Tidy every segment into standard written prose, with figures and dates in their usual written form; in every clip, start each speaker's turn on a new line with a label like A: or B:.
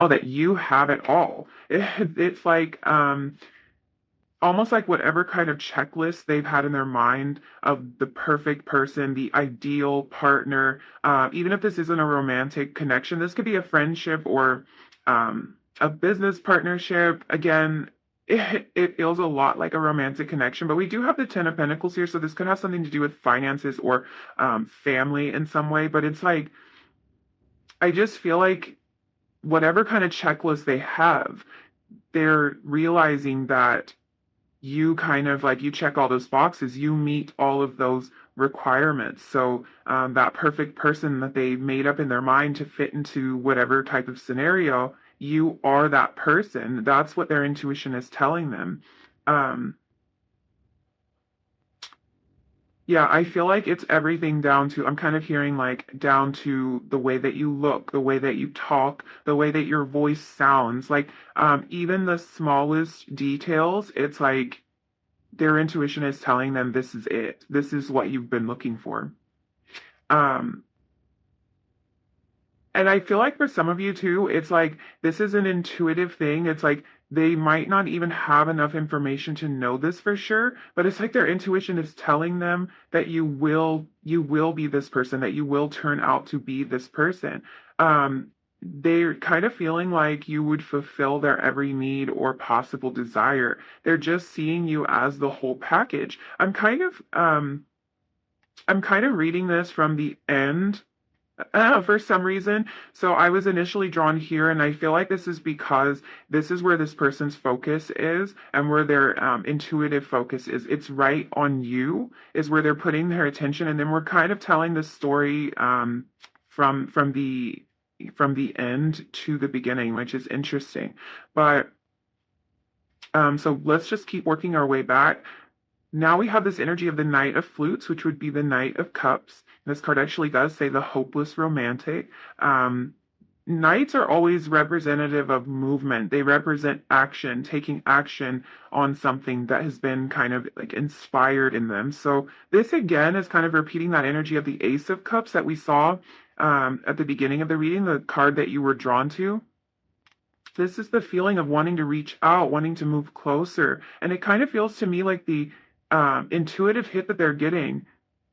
A: that you have it all. It's like almost like whatever kind of checklist they've had in their mind of the perfect person, the ideal partner, even if this isn't a romantic connection, this could be a friendship or a business partnership. Again, it feels a lot like a romantic connection, but we do have the Ten of Pentacles here, so this could have something to do with finances or family in some way. But it's like, I just feel like whatever kind of checklist they have, they're realizing that you kind of like you check all those boxes, you meet all of those requirements. So that perfect person that they made up in their mind to fit into whatever type of scenario, you are that person. That's what their intuition is telling them. Um, yeah, I feel like it's everything down to, I'm kind of hearing like down to the way that you look, the way that you talk, the way that your voice sounds. Like even the smallest details, it's like their intuition is telling them this is it. This is what you've been looking for. Um, and I feel like for some of you too, it's like this is an intuitive thing. It's like they might not even have enough information to know this for sure, but it's like their intuition is telling them that you will be this person, that you will turn out to be this person. They're kind of feeling like you would fulfill their every need or possible desire. They're just seeing you as the whole package. I'm kind of reading this from the end for some reason. So I was initially drawn here, and I feel like this is because this is where this person's focus is and where their intuitive focus is. It's right on you, is where they're putting their attention. And then we're kind of telling the story from the end to the beginning, which is interesting. But so let's just keep working our way back. Now we have this energy of the Knight of Flutes, which would be the Knight of Cups. This card actually does say the hopeless romantic. Knights are always representative of movement. They represent action, taking action on something that has been kind of like inspired in them. So this again is kind of repeating that energy of the Ace of Cups that we saw at the beginning of the reading, the card that you were drawn to. This is the feeling of wanting to reach out, wanting to move closer. And it kind of feels to me like the intuitive hit that they're getting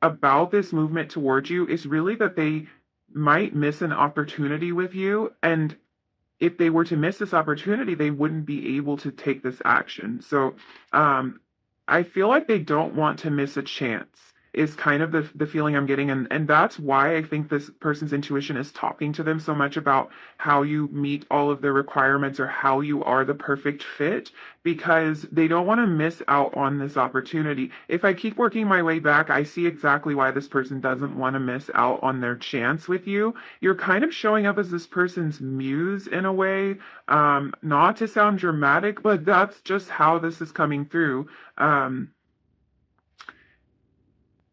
A: about this movement towards you is really that they might miss an opportunity with you. And if they were to miss this opportunity, they wouldn't be able to take this action. So I feel like they don't want to miss a chance is kind of the feeling I'm getting. And that's why I think this person's intuition is talking to them so much about how you meet all of the requirements or how you are the perfect fit, because they don't want to miss out on this opportunity. If I keep working my way back, I see exactly why this person doesn't want to miss out on their chance with you. You're kind of showing up as this person's muse in a way. Not to sound dramatic, but that's just how this is coming through. Um,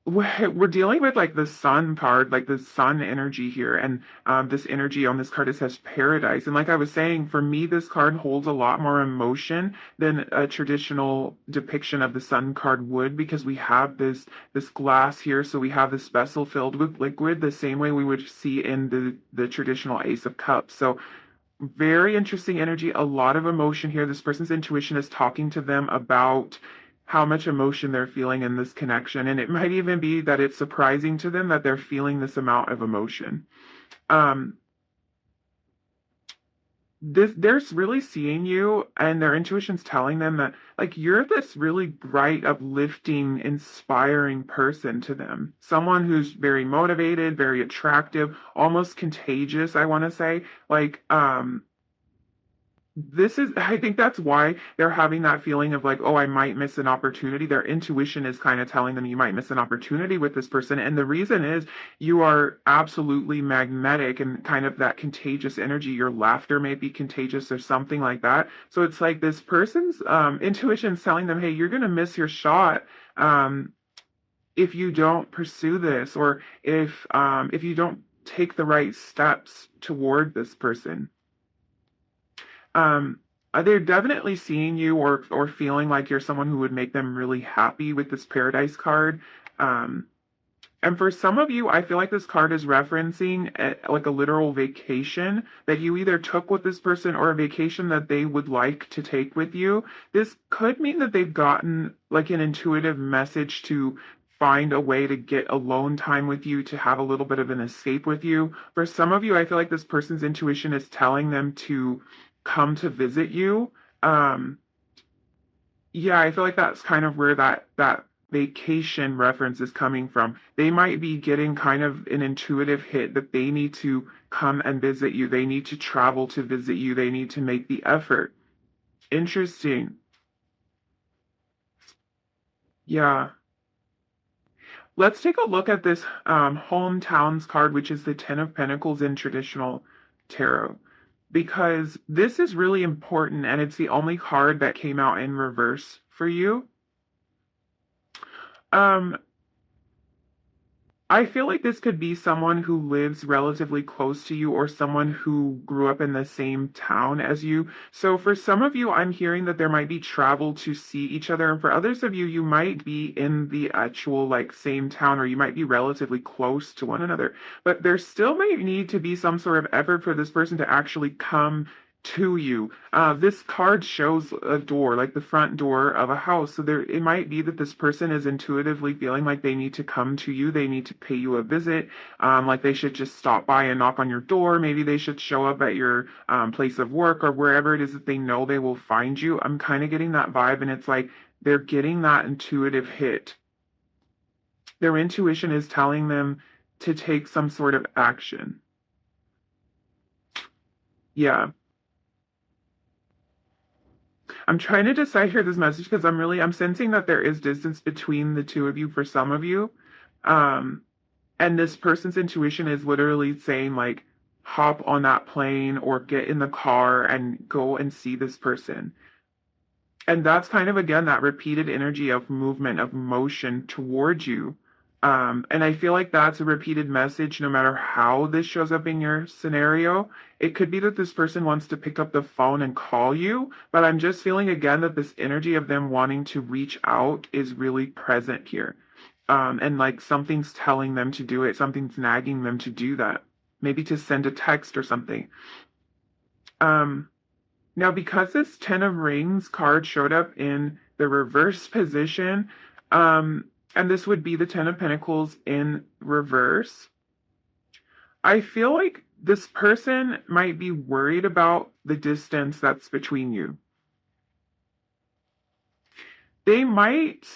A: we're dealing with like the sun card, like the sun energy here, and this energy on this card, it says paradise. And like I was saying, for me, this card holds a lot more emotion than a traditional depiction of the sun card would, because we have this glass here, so we have this vessel filled with liquid, the same way we would see in the traditional Ace of Cups. So very interesting energy, a lot of emotion here. This person's intuition is talking to them about how much emotion they're feeling in this connection. And it might even be that it's surprising to them that they're feeling this amount of emotion. Um, they're really seeing you, and their intuition's telling them that like you're this really bright, uplifting, inspiring person to them. Someone who's very motivated, very attractive, almost contagious, I want to say. Like I think that's why they're having that feeling of like, oh, I might miss an opportunity. Their intuition is kind of telling them you might miss an opportunity with this person. And the reason is you are absolutely magnetic and kind of that contagious energy. Your laughter may be contagious or something like that. So it's like this person's intuition is telling them, hey, you're going to miss your shot. If you don't pursue this, or if you don't take the right steps toward this person. um they're definitely seeing you or feeling like you're someone who would make them really happy with this paradise card. um And for some of you, I feel like this card is referencing like a literal vacation that you either took with this person or a vacation that they would like to take with you. This could mean that they've gotten like an intuitive message to find a way to get alone time with you, to have a little bit of an escape with you. For some of you, I feel like this person's intuition is telling them to come to visit you. Um, yeah, I feel like that's kind of where that vacation reference is coming from. They might be getting kind of an intuitive hit that they need to come and visit you. They need to travel to visit you. They need to make the effort. Interesting. Yeah. Let's take a look at this hometowns card, which is the Ten of Pentacles in traditional tarot, because this is really important and it's the only card that came out in reverse for you. Um, I feel like this could be someone who lives relatively close to you or someone who grew up in the same town as you. So for some of you, I'm hearing that there might be travel to see each other. And for others of you, you might be in the actual like same town or you might be relatively close to one another. But there still may need to be some sort of effort for this person to actually come to you. This card shows a door, like the front door of a house. So there, it might be that this person is intuitively feeling like they need to come to you. They need to pay you a visit. Like they should just stop by and knock on your door. Maybe they should show up at your place of work or wherever it is that they know they will find you. I'm kind of getting that vibe, and it's like they're getting that intuitive hit. Their intuition is telling them to take some sort of action. Yeah. I'm trying to decipher this message because I'm sensing that there is distance between the two of you for some of you. Um, and this person's intuition is literally saying like hop on that plane or get in the car and go and see this person. And that's kind of again that repeated energy of movement, of motion towards you. And I feel like that's a repeated message no matter how this shows up in your scenario. It could be that this person wants to pick up the phone and call you, but I'm just feeling again that this energy of them wanting to reach out is really present here. And like something's telling them to do it, something's nagging them to do that, maybe to send a text or something. Um, Now, because this Ten of Rings card showed up in the reverse position, and this would be the Ten of Pentacles in reverse, I feel like this person might be worried about the distance that's between you. They might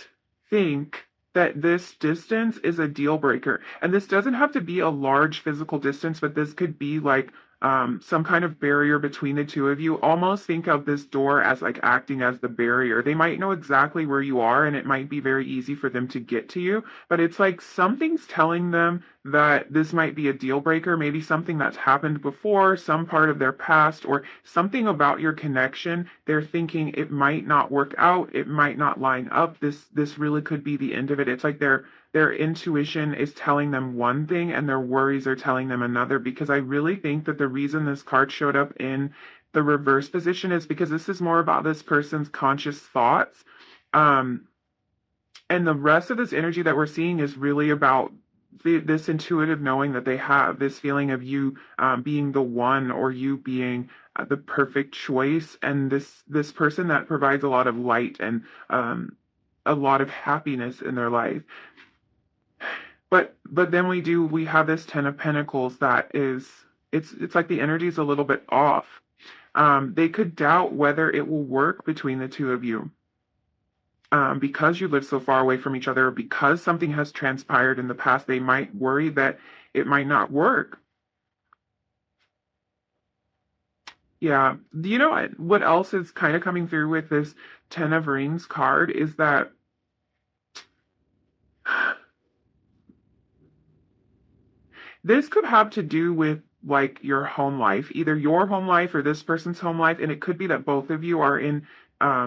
A: think that this distance is a deal breaker. And this doesn't have to be a large physical distance, but this could be like some kind of barrier between the two of you. Almost think of this door as like acting as the barrier. They might know exactly where you are, and it might be very easy for them to get to you, but it's like something's telling them that this might be a deal breaker, maybe something that's happened before, some part of their past, or something about your connection. They're thinking it might not work out, it might not line up. This really could be the end of it. It's like their intuition is telling them one thing and their worries are telling them another, because I really think that the reason this card showed up in the reverse position is because this is more about this person's conscious thoughts. Um, and the rest of this energy that we're seeing is really about this intuitive knowing that they have, this feeling of you being the one or you being the perfect choice, and this person that provides a lot of light and a lot of happiness in their life. But then we have this Ten of Pentacles that is it's like the energy is a little bit off. They could doubt whether it will work between the two of you. Because you live so far away from each other, because something has transpired in the past, they might worry that it might not work. Yeah. Do you know what else is kind of coming through with this Ten of Rings card is that this could have to do with like your home life, either your home life or this person's home life. And it could be that both of you are in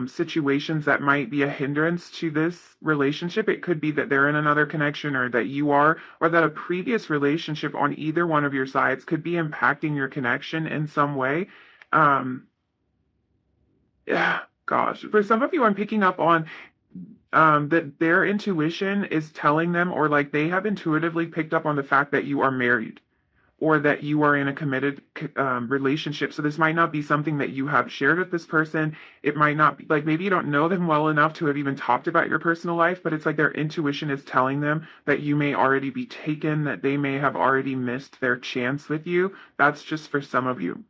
A: situations that might be a hindrance to this relationship. It could be that they're in another connection or that you are, or that a previous relationship on either one of your sides could be impacting your connection in some way. Um, yeah, gosh, for some of you, I'm picking up on that their intuition is telling them, or like they have intuitively picked up on the fact that you are married or that you are in a committed relationship. So this might not be something that you have shared with this person. It might not be like maybe you don't know them well enough to have even talked about your personal life, but it's like their intuition is telling them that you may already be taken, that they may have already missed their chance with you. That's just for some of you.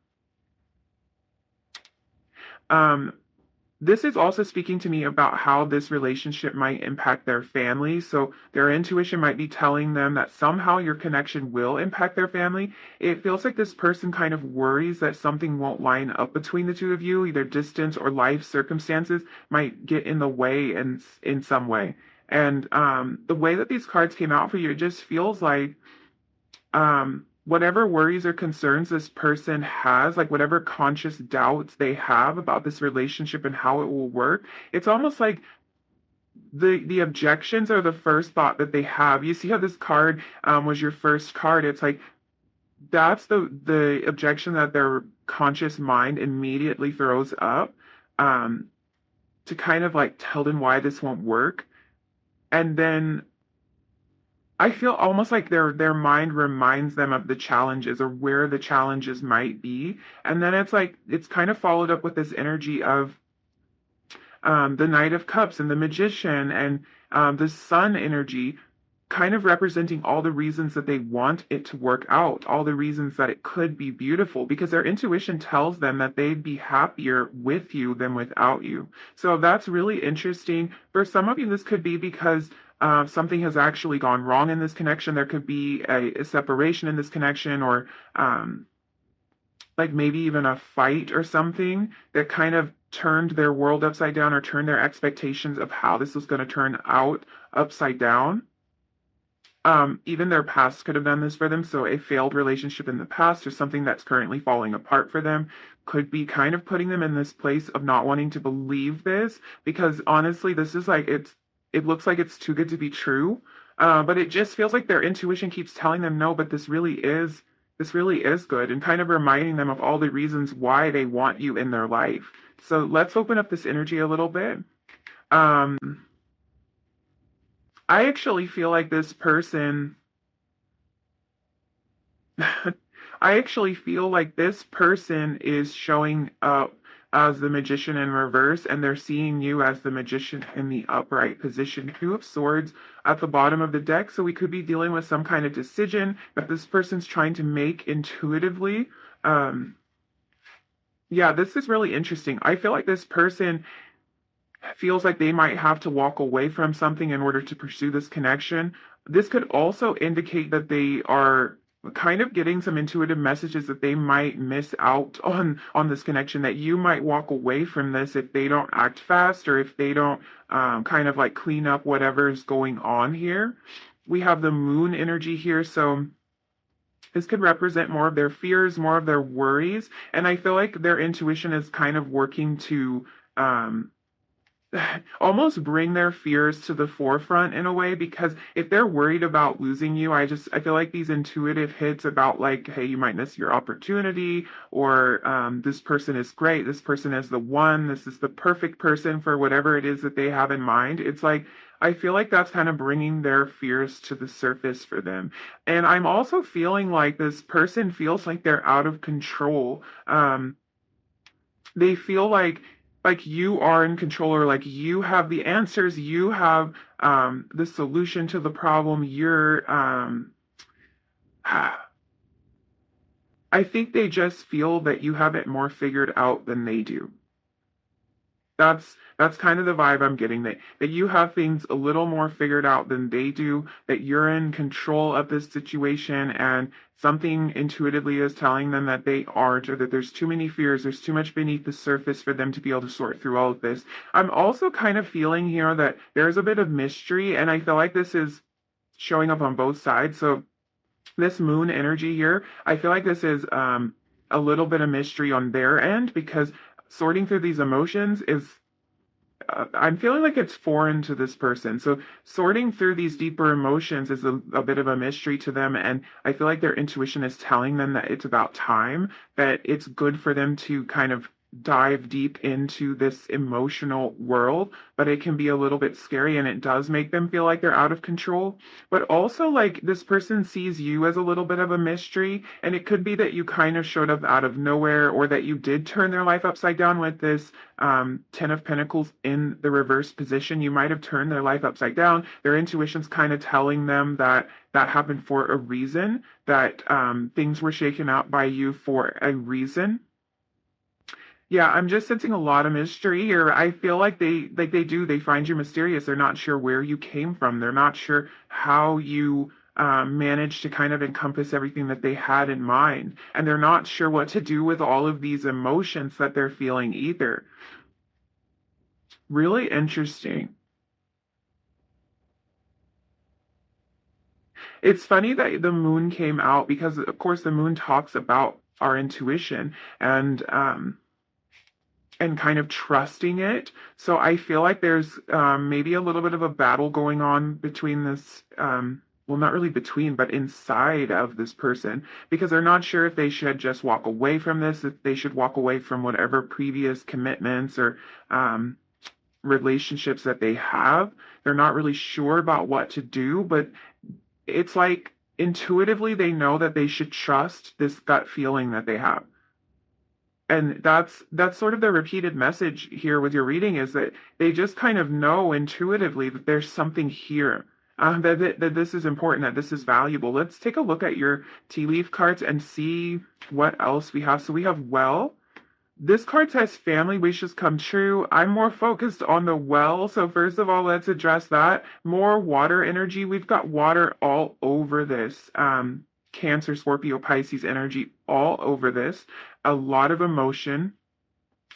A: Um, this is also speaking to me about how this relationship might impact their family. So their intuition might be telling them that somehow your connection will impact their family. It feels like this person kind of worries that something won't line up between the two of you, either distance or life circumstances might get in the way in some way. And the way that these cards came out for you, it just feels like whatever worries or concerns this person has, like whatever conscious doubts they have about this relationship and how it will work, it's almost like the objections are the first thought that they have. You see how this card was your first card. It's like that's the objection that their conscious mind immediately throws up um, to kind of like tell them why this won't work. And then I feel almost like their mind reminds them of the challenges or where the challenges might be. And then it's like it's kind of followed up with this energy of the Knight of Cups and the Magician and the Sun energy, kind of representing all the reasons that they want it to work out, all the reasons that it could be beautiful, because their intuition tells them that they'd be happier with you than without you. So that's really interesting. For some of you, this could be because something has actually gone wrong in this connection. There could be a separation in this connection, or like maybe even a fight or something that kind of turned their world upside down or turned their expectations of how this was going to turn out upside down. Even their past could have done this for them. So a failed relationship in the past or something that's currently falling apart for them could be kind of putting them in this place of not wanting to believe this, because honestly, this is like it looks like it's too good to be true. But it just feels like their intuition keeps telling them no, but this really is good, and kind of reminding them of all the reasons why they want you in their life. So let's open up this energy a little bit. Um, I actually feel like this person, I actually feel like this person is showing up as the magician in reverse, and they're seeing you as the magician in the upright position. Two of Swords at the bottom of the deck, so we could be dealing with some kind of decision that this person's trying to make intuitively. Um, yeah, this is really interesting. I feel like this person feels like they might have to walk away from something in order to pursue this connection. This could also indicate that they are kind of getting some intuitive messages that they might miss out on this connection, that you might walk away from this if they don't act fast, or if they don't kind of like clean up whatever's going on here. We have the moon energy here, so this could represent more of their fears, more of their worries, and I feel like their intuition is kind of working to um, almost bring their fears to the forefront in a way, because if they're worried about losing you, I feel like these intuitive hits about like, hey, you might miss your opportunity, or this person is great, this person is the one, this is the perfect person for whatever it is that they have in mind. It's like I feel like that's kind of bringing their fears to the surface for them. And I'm also feeling like this person feels like they're out of control. They feel like you are in control, or like you have the answers, you have the solution to the problem. You're I think they just feel that you have it more figured out than they do. That's kind of the vibe I'm getting, that you have things a little more figured out than they do, that you're in control of this situation, and something intuitively is telling them that they aren't, or that there's too many fears, there's too much beneath the surface for them to be able to sort through all of this. I'm also kind of feeling here that there's a bit of mystery, and I feel like this is showing up on both sides. So this moon energy here, I feel like this is a little bit of mystery on their end, because sorting through these emotions is I'm feeling like it's foreign to this person. So sorting through these deeper emotions is a bit of a mystery to them. And I feel like their intuition is telling them that it's about time, that it's good for them to kind of dive deep into this emotional world, but it can be a little bit scary and it does make them feel like they're out of control. But also, like, this person sees you as a little bit of a mystery, and it could be that you kind of showed up out of nowhere, or that you did turn their life upside down with this Ten of Pentacles in the reverse position. You might have turned their life upside down. Their intuition's kind of telling them that that happened for a reason, that things were shaken out by you for a reason. Yeah, I'm just sensing a lot of mystery here. I feel like they find you mysterious. They're not sure where you came from. They're not sure how you managed to kind of encompass everything that they had in mind. And they're not sure what to do with all of these emotions that they're feeling either. Really interesting. It's funny that the moon came out because, of course, the moon talks about our intuition and kind of trusting it. So I feel like there's maybe a little bit of a battle going on between this, well, not really between, but inside of this person, because they're not sure if they should just walk away from this, if they should walk away from whatever previous commitments or relationships that they have. They're not really sure about what to do, but it's like intuitively they know that they should trust this gut feeling that they have. And that's sort of the repeated message here with your reading, is that they just kind of know intuitively that there's something here, that this is important, that this is valuable. Let's take a look at your tea leaf cards and see what else we have. So we have well. This card says family wishes come true. I'm more focused on the well. So first of all, let's address that. More water energy. We've got water all over this. Cancer, Scorpio, Pisces energy all over this. A lot of emotion,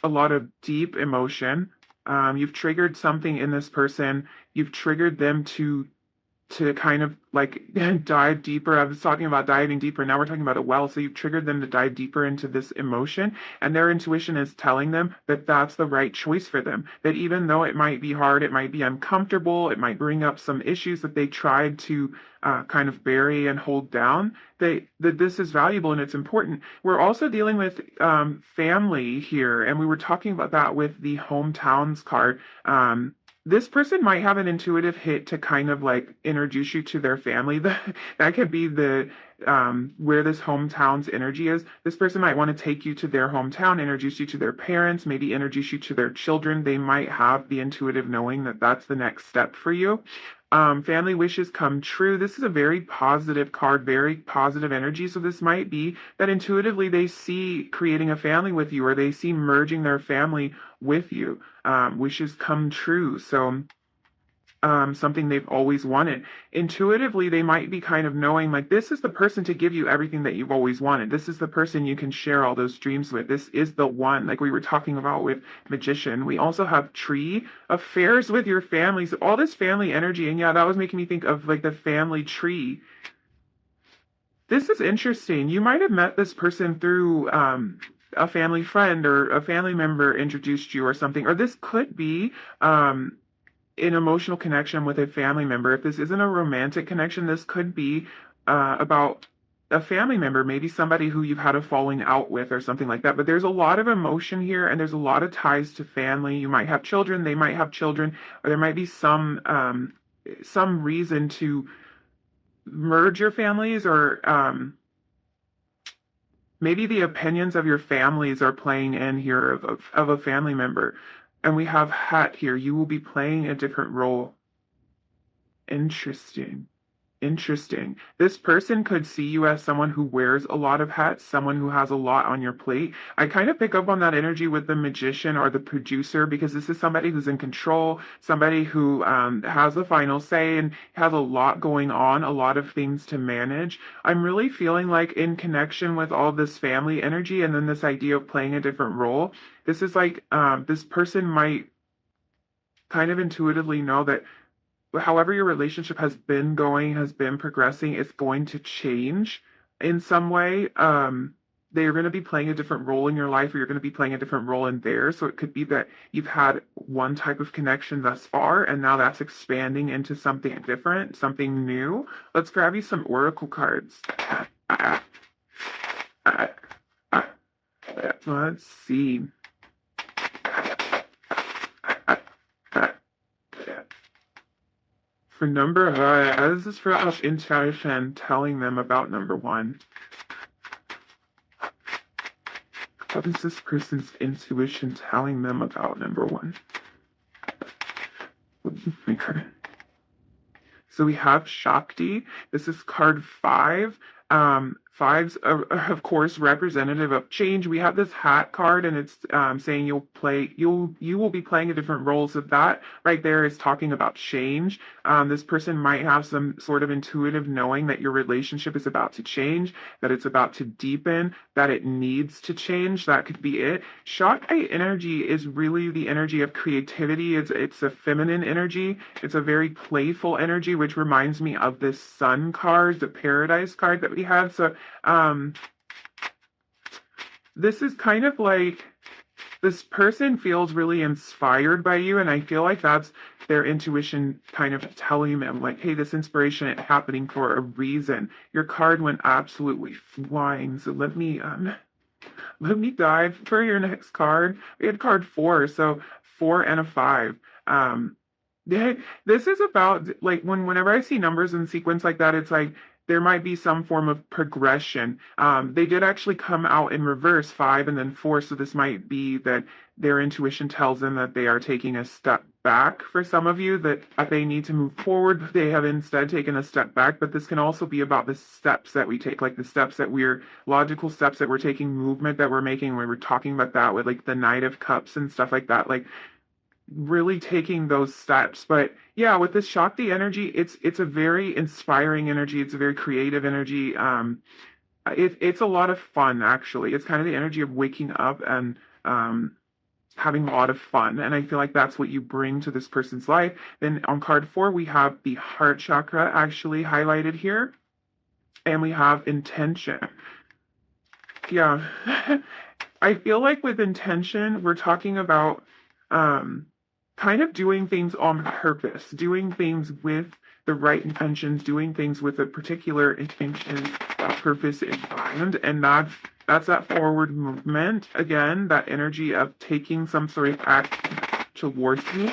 A: a lot of deep emotion. You've triggered something in this person. You've triggered them to kind of like dive deeper. I was talking about diving deeper. Now we're talking about a well. So you've triggered them to dive deeper into this emotion, and their intuition is telling them that that's the right choice for them. That even though it might be hard, it might be uncomfortable, it might bring up some issues that they tried to kind of bury and hold down, that this is valuable and it's important. We're also dealing with family here, and we were talking about that with the hometowns card. This person might have an intuitive hit to kind of like introduce you to their family. That could be the where this hometown's energy is. This person might want to take you to their hometown, introduce you to their parents, maybe introduce you to their children. They might have the intuitive knowing that that's the next step for you. Family wishes come true. This is a very positive card, very positive energy. So this might be that intuitively they see creating a family with you, or they see merging their family with you. Wishes come true. So something they've always wanted. Intuitively, they might be kind of knowing, like, this is the person to give you everything that you've always wanted. This is the person you can share all those dreams with. This is the one, like we were talking about with Magician. We also have Tree, affairs with your family. So all this family energy, and yeah, that was making me think of like the family tree. This is interesting. You might have met this person through a family friend, or a family member introduced you or something, or this could be an emotional connection with a family member. If this isn't a romantic connection, this could be about a family member, maybe somebody who you've had a falling out with or something like that. But there's a lot of emotion here, and there's a lot of ties to family. You might have children, they might have children, or there might be some reason to merge your families, or maybe the opinions of your families are playing in here of a family member. And we have hat here. You will be playing a different role. Interesting. Interesting. This person could see you as someone who wears a lot of hats, someone who has a lot on your plate. I kind of pick up on that energy with the magician or the producer, because this is somebody who's in control, somebody who has the final say and has a lot going on, a lot of things to manage. I'm really feeling like, in connection with all this family energy and then this idea of playing a different role, this is like this person might kind of intuitively know that however your relationship has been going, has been progressing, it's going to change in some way. They're going to be playing a different role in your life, or you're going to be playing a different role in theirs. So it could be that you've had one type of connection thus far, and now that's expanding into something different, something new. Let's grab you some oracle cards. Let's see. For number, this is for us intuition telling them about number one. What is this person's intuition telling them about number one? So we have Shakti. This is card 5. Fives are, of course, representative of change. We have this hat card, and it's saying you will be playing a different role. So that right there is talking about change. This person might have some sort of intuitive knowing that your relationship is about to change, that it's about to deepen, that it needs to change. That could be it. Shakti energy is really the energy of creativity. It's a feminine energy. It's a very playful energy, which reminds me of this sun card, the paradise card that we have. So this is kind of like this person feels really inspired by you, and I feel like that's their intuition kind of telling them, like, hey, this inspiration is happening for a reason. Your card went absolutely flying, so let me dive for your next card. We had card 4, so 4 and a 5. This is about, like, whenever I see numbers in sequence like that, it's like there might be some form of progression. They did actually come out in reverse, 5 and then 4, so this might be that their intuition tells them that they are taking a step back for some of you, that they need to move forward. They have instead taken a step back, but this can also be about the steps that we take, like the steps that logical steps that we're taking, movement that we're making. We were talking about that with like the Knight of Cups and stuff like that, like really taking those steps. But yeah, with this Shakti energy, it's a very inspiring energy. It's a very creative energy. It's a lot of fun, actually. It's kind of the energy of waking up and having a lot of fun. And I feel like that's what you bring to this person's life. Then on card 4, we have the heart chakra actually highlighted here. And we have intention. Yeah. I feel like with intention, we're talking about kind of doing things on purpose, doing things with the right intentions, doing things with a particular intention, purpose in mind, and that's that forward movement. Again, that energy of taking some sort of action towards you.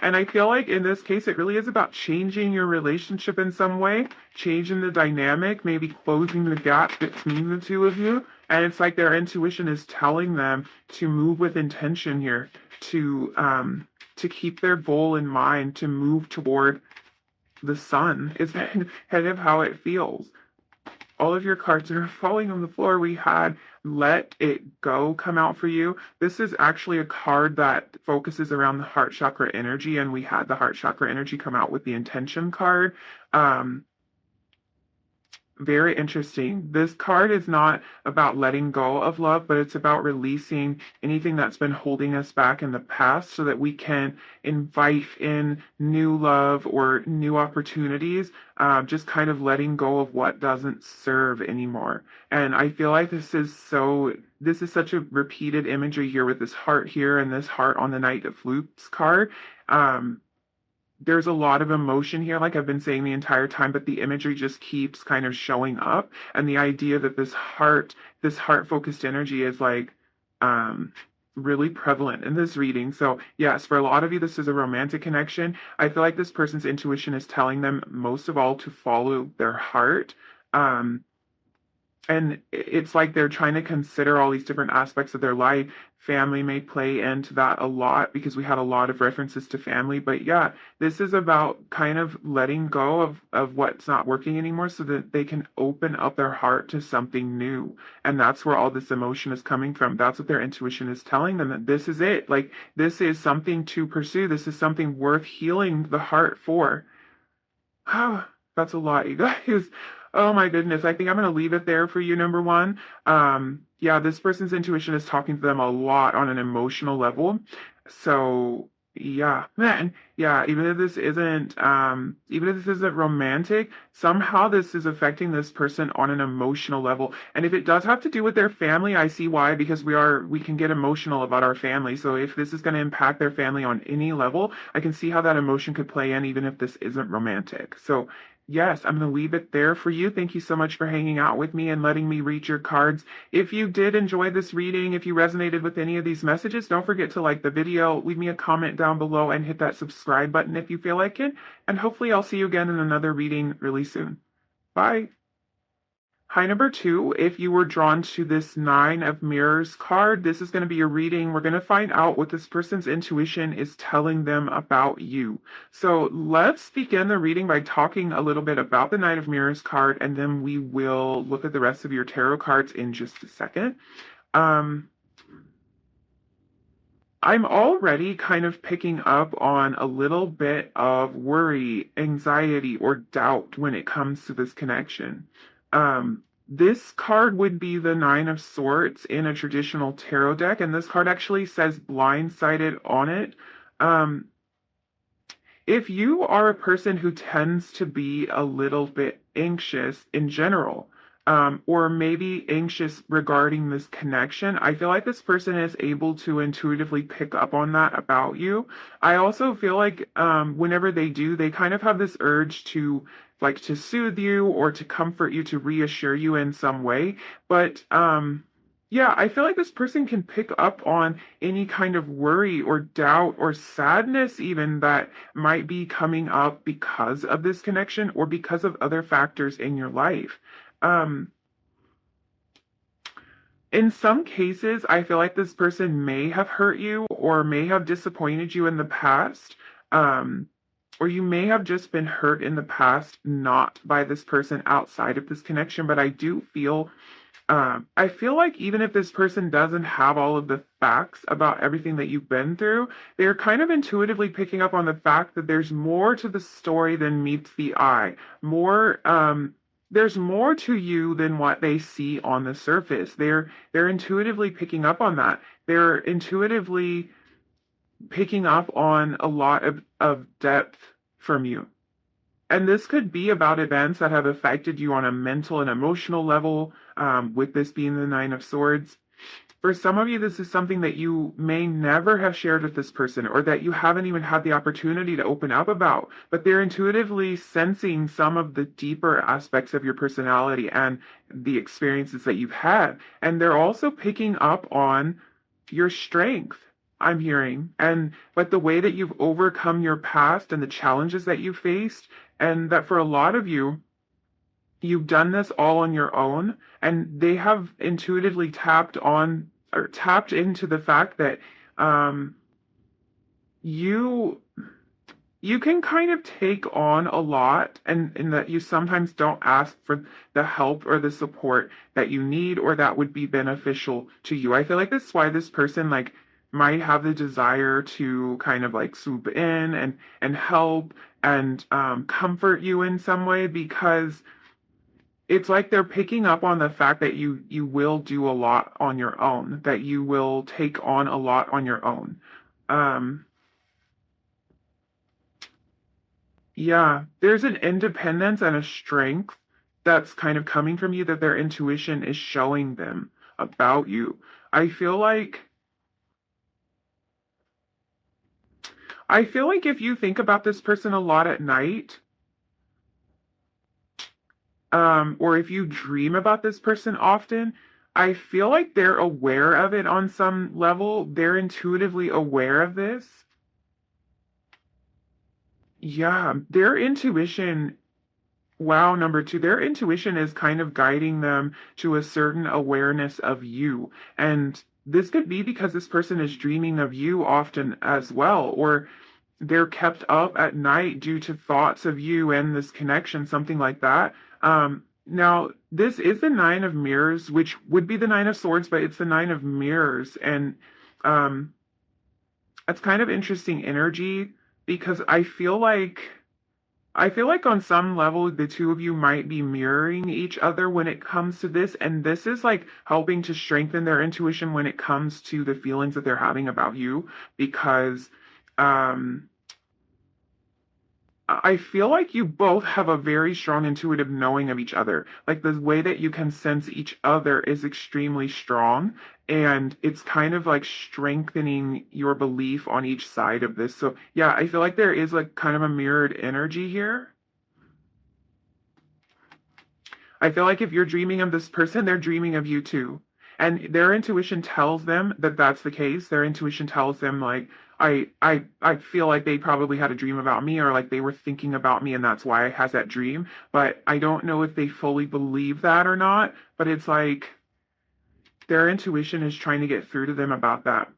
A: And I feel like in this case, it really is about changing your relationship in some way, changing the dynamic, maybe closing the gap between the two of you. And it's like their intuition is telling them to move with intention here, to keep their goal in mind, to move toward the sun is kind of how it feels. All of your cards are falling on the floor. We had Let It Go come out for you. This is actually a card that focuses around the heart chakra energy, and we had the heart chakra energy come out with the intention card. Very interesting. This card is not about letting go of love, but it's about releasing anything that's been holding us back in the past so that we can invite in new love or new opportunities, just kind of letting go of what doesn't serve anymore. And I feel like this is such a repeated imagery here with this heart here and this heart on the Knight of Flutes card. There's a lot of emotion here, like I've been saying the entire time, but the imagery just keeps kind of showing up. And the idea that this heart-focused energy is like really prevalent in this reading. So yes, for a lot of you, this is a romantic connection. I feel like this person's intuition is telling them most of all to follow their heart. And it's like they're trying to consider all these different aspects of their life. Family may play into that a lot because we had a lot of references to family. But yeah, this is about kind of letting go of what's not working anymore so that they can open up their heart to something new. And that's where all this emotion is coming from. That's what their intuition is telling them, that this is it. Like, this is something to pursue. This is something worth healing the heart for. Oh, that's a lot, you guys. Oh my goodness. I think I'm going to leave it there for you, number one. Yeah, this person's intuition is talking to them a lot on an emotional level. So yeah, man. Yeah, even if this isn't romantic, somehow this is affecting this person on an emotional level. And if it does have to do with their family, I see why, because we can get emotional about our family. So if this is going to impact their family on any level, I can see how that emotion could play in even if this isn't romantic. So Yes, I'm going to leave it there for you. Thank you so much for hanging out with me and letting me read your cards. If you did enjoy this reading, if you resonated with any of these messages, don't forget to like the video, leave me a comment down below, and hit that subscribe button if you feel like it. And hopefully I'll see you again in another reading really soon. Bye. Hi, number two. If you were drawn to this Nine of Mirrors card, this is going to be a reading. We're going to find out what this person's intuition is telling them about you. So let's begin the reading by talking a little bit about the Nine of Mirrors card, and then we will look at the rest of your tarot cards in just a second. I'm already kind of picking up on a little bit of worry, anxiety, or doubt when it comes to this connection. This card would be the Nine of Swords in a traditional tarot deck, and this card actually says blindsided on it. If you are a person who tends to be a little bit anxious in general, or maybe anxious regarding this connection, I feel like this person is able to intuitively pick up on that about you. I also feel like whenever they do, they kind of have this urge to like to soothe you or to comfort you, to reassure you in some way. But yeah, I feel like this person can pick up on any kind of worry or doubt or sadness even that might be coming up because of this connection or because of other factors in your life. Um, in some cases, I feel like this person may have hurt you or may have disappointed you in the past. Um, or you may have just been hurt in the past, not by this person outside of this connection, but I feel like even if this person doesn't have all of the facts about everything that you've been through, they're kind of intuitively picking up on the fact that there's more to the story than meets the eye. There's more to you than what they see on the surface. They're intuitively picking up on that. They're intuitively picking up on a lot of depth from you. And this could be about events that have affected you on a mental and emotional level, with this being the Nine of Swords. For some of you, this is something that you may never have shared with this person or that you haven't even had the opportunity to open up about, but they're intuitively sensing some of the deeper aspects of your personality and the experiences that you've had. And they're also picking up on your strength, I'm hearing, and like the way that you've overcome your past and the challenges that you faced, and that for a lot of you, you've done this all on your own, and they have intuitively tapped on or tapped into the fact that you you can kind of take on a lot, and that you sometimes don't ask for the help or the support that you need or that would be beneficial to you. I feel like that's why this person like might have the desire to kind of like swoop in and help and comfort you in some way, because it's like they're picking up on the fact that you will do a lot on your own, that you will take on a lot on your own. Um, yeah, there's an independence and a strength that's kind of coming from you that their intuition is showing them about you. I feel like I feel like if you think about this person a lot at night, or if you dream about this person often, I feel like they're aware of it on some level. They're intuitively aware of this. Yeah, their intuition, wow, number two, their intuition is kind of guiding them to a certain awareness of you. And this could be because this person is dreaming of you often as well, or they're kept up at night due to thoughts of you and this connection, something like that. Now, this is the Nine of Mirrors, which would be the Nine of Swords, but it's the Nine of Mirrors. And um, it's kind of interesting energy because I feel like on some level the two of you might be mirroring each other when it comes to this, and this is like helping to strengthen their intuition when it comes to the feelings that they're having about you, because um I feel like you both have a very strong intuitive knowing of each other. Like the way that you can sense each other is extremely strong, and it's kind of like strengthening your belief on each side of this. So, yeah, I feel like there is like kind of a mirrored energy here. I feel like if you're dreaming of this person, they're dreaming of you too. And their intuition tells them that that's the case. Their intuition tells them like, I feel like they probably had a dream about me, or like they were thinking about me and that's why I had that dream. But I don't know if they fully believe that or not. But it's like their intuition is trying to get through to them about that.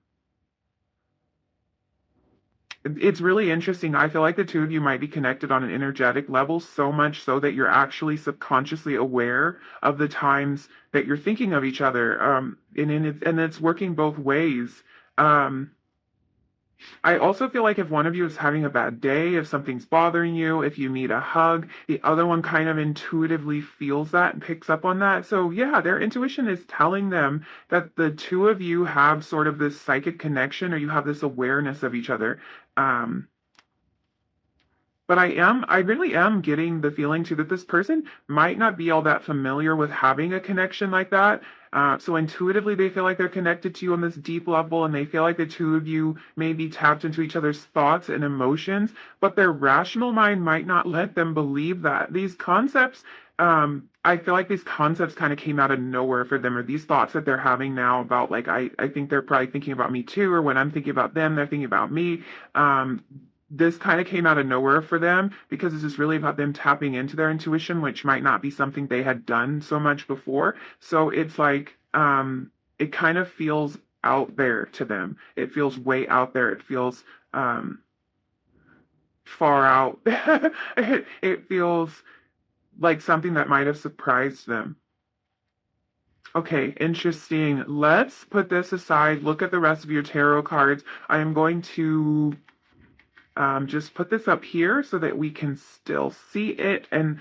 A: It's really interesting. I feel like the two of you might be connected on an energetic level, so much so that you're actually subconsciously aware of the times that you're thinking of each other. And it's working both ways. Um, I also feel like if one of you is having a bad day, if something's bothering you, if you need a hug, the other one kind of intuitively feels that and picks up on that. So, yeah, their intuition is telling them that the two of you have sort of this psychic connection, or you have this awareness of each other. Um, but I really am getting the feeling too that this person might not be all that familiar with having a connection like that. So intuitively, they feel like they're connected to you on this deep level, and they feel like the two of you may be tapped into each other's thoughts and emotions, but their rational mind might not let them believe that. These concepts, I feel like these concepts kind of came out of nowhere for them, or these thoughts that they're having now about, like, I think they're probably thinking about me too, or when I'm thinking about them, they're thinking about me. This kind of came out of nowhere for them because this is really about them tapping into their intuition, which might not be something they had done so much before. So it's like it kind of feels out there to them. It feels way out there. It feels far out. It feels like something that might have surprised them. Okay, interesting. Let's put this aside. Look at the rest of your tarot cards. I am going to just put this up here so that we can still see it, and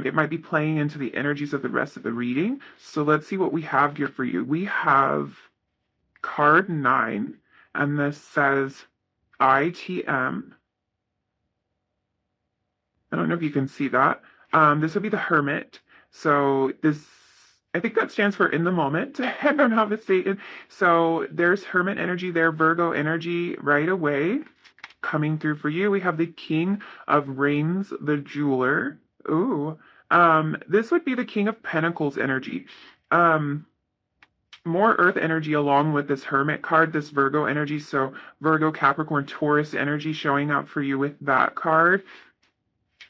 A: it might be playing into the energies of the rest of the reading. So let's see what we have here for you. We have card 9, and this says ITM. I don't know if you can see that. This would be the Hermit. So this, I think that stands for in the moment. I don't know how it's stated. So there's Hermit energy there, Virgo energy right away coming through for you. We have the King of Reigns, the Jeweler. Ooh. This would be the King of Pentacles energy. More Earth energy along with this Hermit card, this Virgo energy. So Virgo, Capricorn, Taurus energy showing up for you with that card.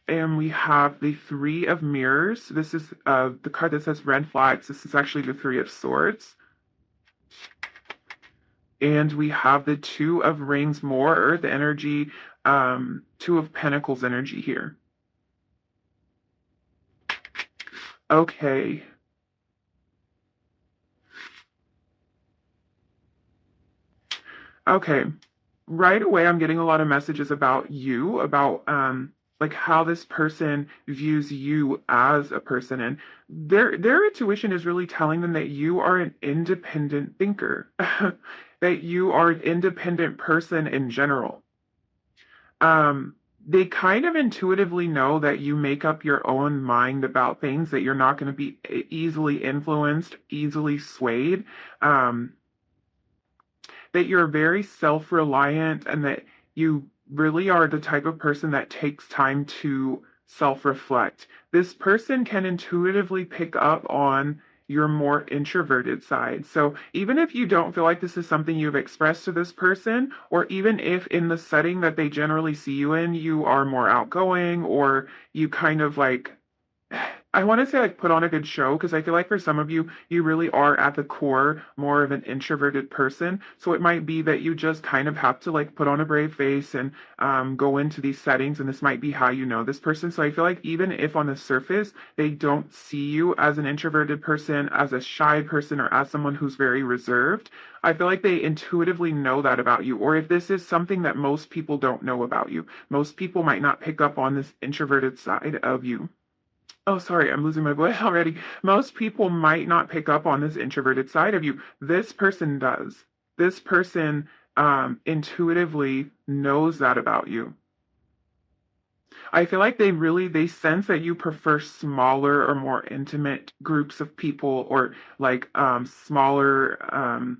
A: And we have the Three of Mirrors. This is the card that says red flags. This is actually the Three of Swords. And we have the Two of Rings, more Earth energy, Two of Pentacles energy here. Okay. Okay. Right away, I'm getting a lot of messages about you, about like how this person views you as a person, and their intuition is really telling them that you are an independent thinker, that you are an independent person in general. They kind of intuitively know that you make up your own mind about things, that you're not going to be easily influenced, easily swayed. Um, that you're very self-reliant, and that you really are the type of person that takes time to self-reflect. This person can intuitively pick up on your more introverted side. So even if you don't feel like this is something you've expressed to this person, or even if in the setting that they generally see you in, you are more outgoing, or you kind of like I want to say like put on a good show, because I feel like for some of you, you really are at the core more of an introverted person. So it might be that you just kind of have to like put on a brave face and go into these settings, and this might be how you know this person. So I feel like even if on the surface they don't see you as an introverted person, as a shy person, or as someone who's very reserved, I feel like they intuitively know that about you. Or if this is something that most people don't know about you, most people might not pick up on this introverted side of you. Oh, sorry, I'm losing my voice already. Most people might not pick up on this introverted side of you. This person does. This person intuitively knows that about you. I feel like they sense that you prefer smaller or more intimate groups of people, or like smaller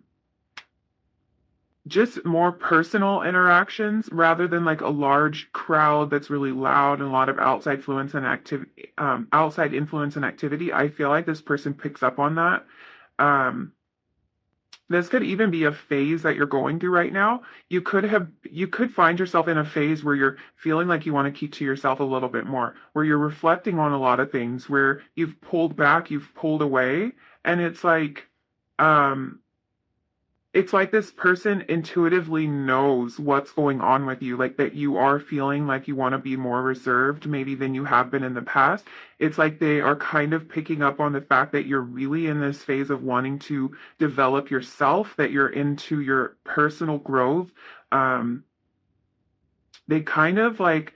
A: just more personal interactions rather than like a large crowd that's really loud and a lot of outside influence and activity. Outside influence and activity. I feel like this person picks up on that. Um, this could even be a phase that you're going through right now. You could find yourself in a phase where you're feeling like you want to keep to yourself a little bit more, where you're reflecting on a lot of things, where you've pulled back, you've pulled away, and um, it's like this person intuitively knows what's going on with you, like that you are feeling like you want to be more reserved maybe than you have been in the past. It's like they are kind of picking up on the fact that you're really in this phase of wanting to develop yourself, that you're into your personal growth. Um, they kind of like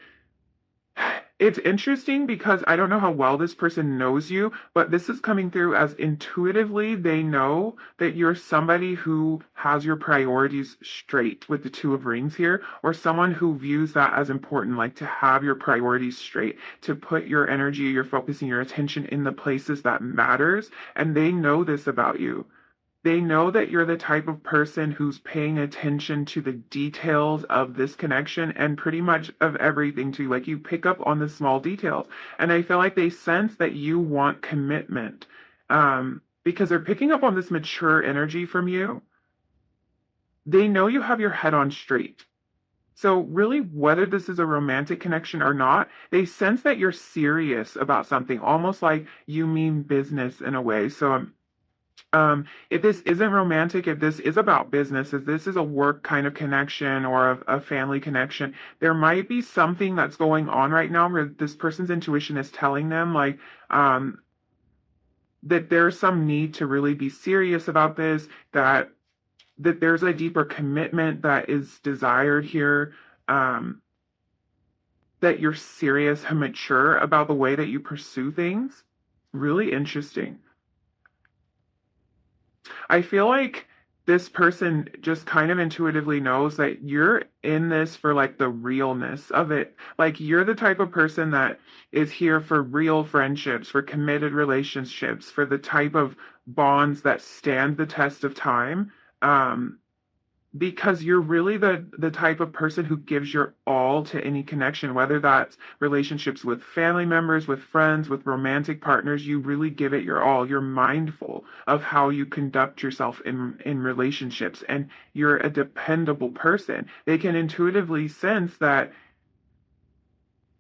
A: it's interesting because I don't know how well this person knows you, but this is coming through as intuitively they know that you're somebody who has your priorities straight with the Two of Rings here, or someone who views that as important, like to have your priorities straight, to put your energy, your focus, and your attention in the places that matters, and they know this about you. They know that you're the type of person who's paying attention to the details of this connection and pretty much of everything too. Like you pick up on the small details. And I feel like they sense that you want commitment because they're picking up on this mature energy from you. They know you have your head on straight. So, really, whether this is a romantic connection or not, they sense that you're serious about something, almost like you mean business in a way. If this isn't romantic, if this is about business, if this is a work kind of connection or a family connection, there might be something that's going on right now where this person's intuition is telling them um, that there's some need to really be serious about this, that there's a deeper commitment that is desired here, um, that you're serious and mature about the way that you pursue things. Really interesting. I feel like this person just kind of intuitively knows that you're in this for like the realness of it. Like you're the type of person that is here for real friendships, for committed relationships, for the type of bonds that stand the test of time. Um, because you're really the type of person who gives your all to any connection, whether that's relationships with family members, with friends, with romantic partners. You really give it your all. You're mindful of how you conduct yourself in relationships, and you're a dependable person. They can intuitively sense that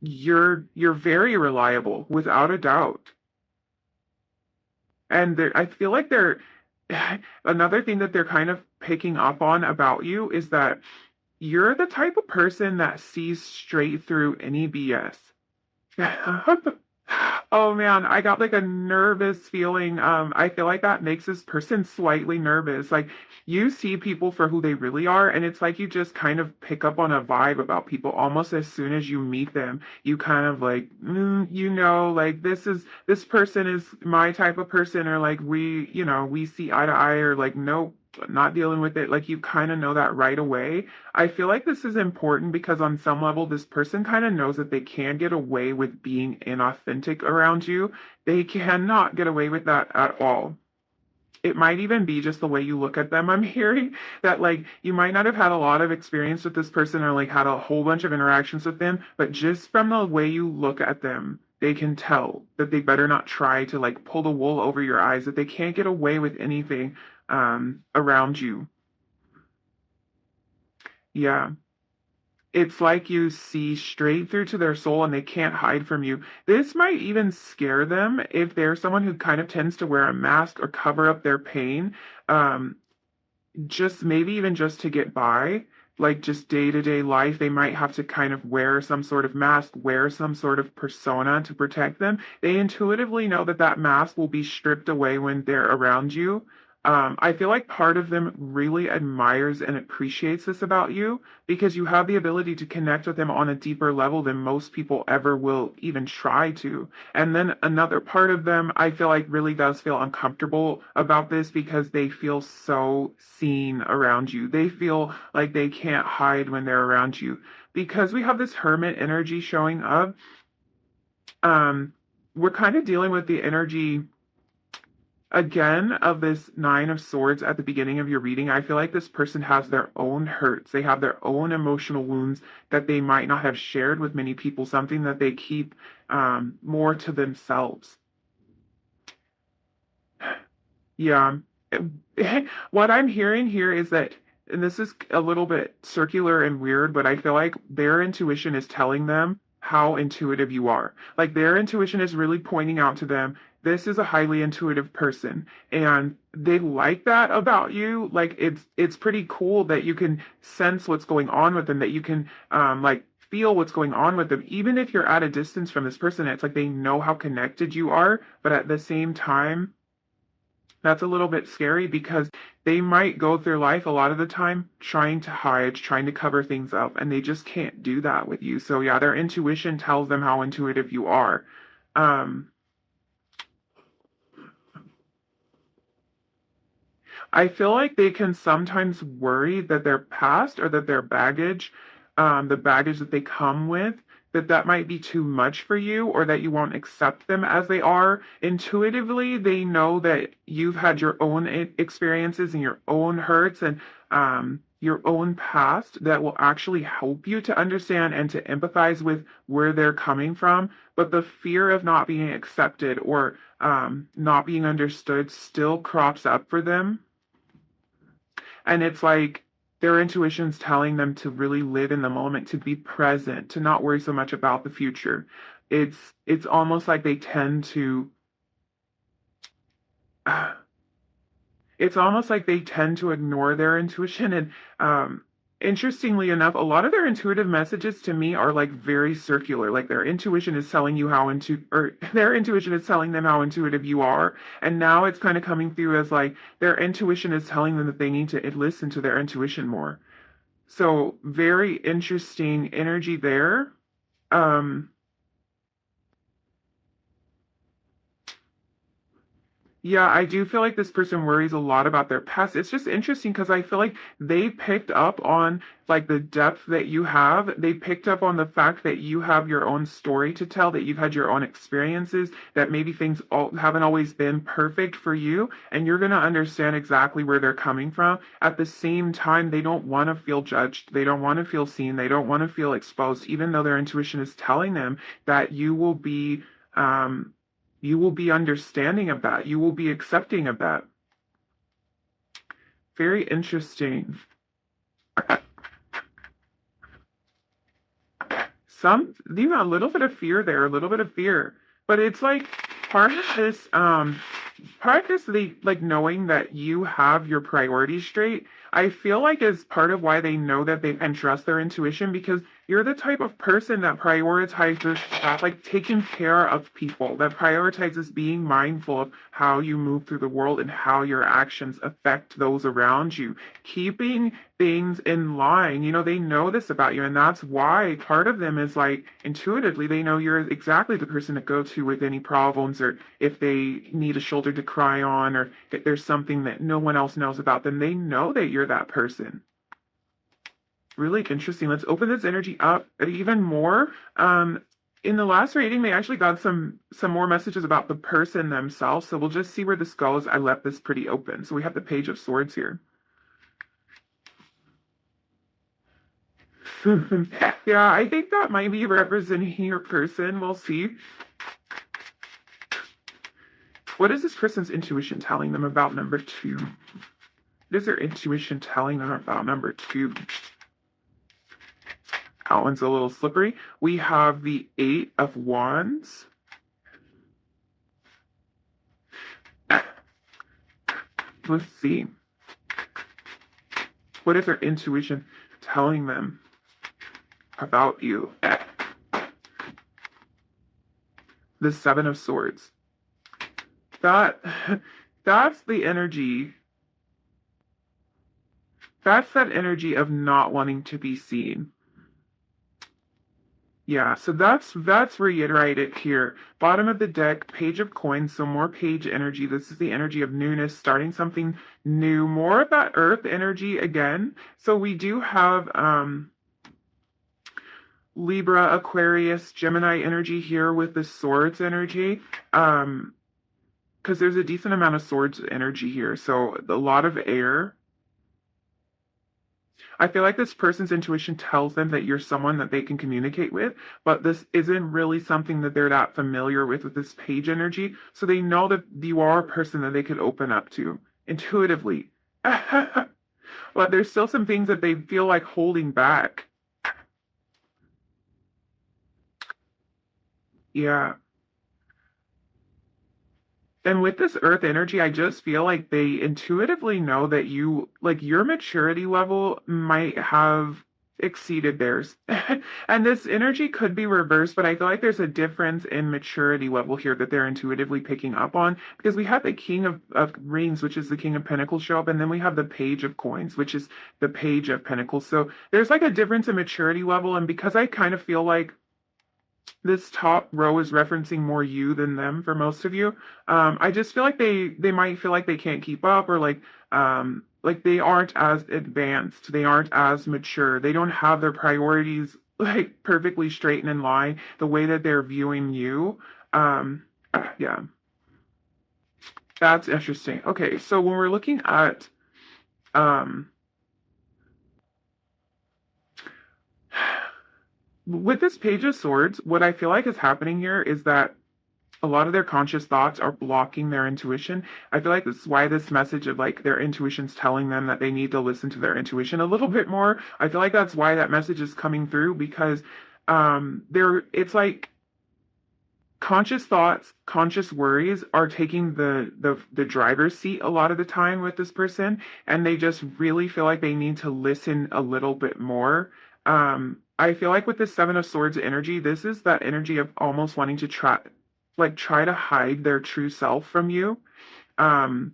A: you're very reliable without a doubt. And I feel like they're another thing that they're kind of picking up on about you is that you're the type of person that sees straight through any BS. Oh man, I got like a nervous feeling. I feel like that makes this person slightly nervous. Like you see people for who they really are, and it's like you just kind of pick up on a vibe about people almost as soon as you meet them. You kind of like, like this person is my type of person, or like we see eye to eye, or like nope, not dealing with it. Like you kind of know that right away. I feel like this is important because on some level, this person kind of knows that they can get away with being inauthentic around you. They cannot get away with that at all. It might even be just the way you look at them. I'm hearing that like you might not have had a lot of experience with this person or like had a whole bunch of interactions with them, but just from the way you look at them, they can tell that they better not try to like pull the wool over your eyes, that they can't get away with anything around you. Yeah. It's like you see straight through to their soul and they can't hide from you. This might even scare them if they're someone who kind of tends to wear a mask or cover up their pain, um, just maybe even just to get by, like just day to day life. They might have to kind of wear some sort of mask, wear some sort of persona to protect them. They intuitively know that that mask will be stripped away when they're around you. I feel like part of them really admires and appreciates this about you because you have the ability to connect with them on a deeper level than most people ever will even try to. And then another part of them, I feel like really does feel uncomfortable about this because they feel so seen around you. They feel like they can't hide when they're around you. Because we have this hermit energy showing up, um, we're kind of dealing with the energy Again, of this Nine of Swords at the beginning of your reading, I feel like this person has their own hurts. They have their own emotional wounds that they might not have shared with many people, something that they keep more to themselves. Yeah. What I'm hearing here is that, and this is a little bit circular and weird, but I feel like their intuition is telling them how intuitive you are. Like their intuition is really pointing out to them, this is a highly intuitive person, and they like that about you. Like it's pretty cool that you can sense what's going on with them, that you can like feel what's going on with them, even if you're at a distance from this person. It's like they know how connected you are, but at the same time that's a little bit scary because they might go through life a lot of the time trying to hide, trying to cover things up, and they just can't do that with you. So yeah, their intuition tells them how intuitive you are. Um, I feel like they can sometimes worry that their past or that their baggage, the baggage that they come with, that might be too much for you or that you won't accept them as they are. Intuitively, they know that you've had your own experiences and your own hurts and your own past that will actually help you to understand and to empathize with where they're coming from. But the fear of not being accepted or not being understood still crops up for them, and it's like their intuition's telling them to really live in the moment, to be present, to not worry so much about the future. It's almost like they tend to it's almost like they tend to ignore their intuition. And interestingly enough, a lot of their intuitive messages to me are like very circular. Like their intuition is telling you how or their intuition is telling them how intuitive you are. And now it's kind of coming through as like their intuition is telling them that they need to listen to their intuition more. So very interesting energy there. Um, Yeah, I do feel like this person worries a lot about their past. It's just interesting because I feel like they picked up on like the depth that you have. They picked up on the fact that you have your own story to tell, that you've had your own experiences, that maybe things haven't always been perfect for you, and you're going to understand exactly where they're coming from. At the same time, they don't want to feel judged. They don't want to feel seen. They don't want to feel exposed, even though their intuition is telling them that um, you will be understanding of that. You will be accepting of that. Very interesting. A little bit of fear there, a little bit of fear. But it's like part of this, part of this, they like knowing that you have your priorities straight. I feel like is part of why they know that they can trust their intuition because you're the type of person that prioritizes like taking care of people, that prioritizes being mindful of how you move through the world and how your actions affect those around you, keeping things in line. You know, they know this about you, and that's why part of them is like intuitively they know you're exactly the person to go to with any problems or if they need a shoulder to cry on or if there's something that no one else knows about them. They know that you're that person. Really interesting. Let's open this energy up even more. In the last reading, they actually got some more messages about the person themselves. So we'll just see where this goes. I left this pretty open. So we have the Page of Swords here. Yeah, I think that might be representing your person. We'll see. What is this person's intuition telling them about number two? What is their intuition telling them about number two? That one's a little slippery. We have the Eight of Wands. Let's see. What is their intuition telling them about you? The Seven of Swords. That's the energy. That's that energy of not wanting to be seen. Yeah, so that's reiterated here. Bottom of the deck, Page of Coins, so more page energy. This is the energy of newness, starting something new, more of that earth energy again. So we do have Libra, Aquarius, Gemini energy here with the swords energy. because there's a decent amount of swords energy here. So a lot of air. I feel like this person's intuition tells them that you're someone that they can communicate with, but this isn't really something that they're that familiar with this page energy. So they know that you are a person that they could open up to intuitively. But there's still some things that they feel like holding back. Yeah. And with this earth energy, I just feel like they intuitively know that you, like your maturity level might have exceeded theirs. And this energy could be reversed, but I feel like there's a difference in maturity level here that they're intuitively picking up on because we have the King of Rings, which is the King of Pentacles show up, and then we have the Page of Coins, which is the Page of Pentacles. So there's like a difference in maturity level. And because I kind of feel like this top row is referencing more you than them for most of you. I just feel like they might feel like they can't keep up or like they aren't as advanced, they aren't as mature, they don't have their priorities like perfectly straight and in line the way that they're viewing you. Yeah, that's interesting. Okay, so when we're looking at um with this Page of Swords, what I feel like is happening here is that a lot of their conscious thoughts are blocking their intuition. I feel like this is why this message of like their intuition's telling them that they need to listen to their intuition a little bit more. I feel like that's why that message is coming through because there it's like conscious thoughts, conscious worries are taking the driver's seat a lot of the time with this person, and they just really feel like they need to listen a little bit more. I feel like with the Seven of Swords energy, this is that energy of almost wanting to try to hide their true self from you. Um,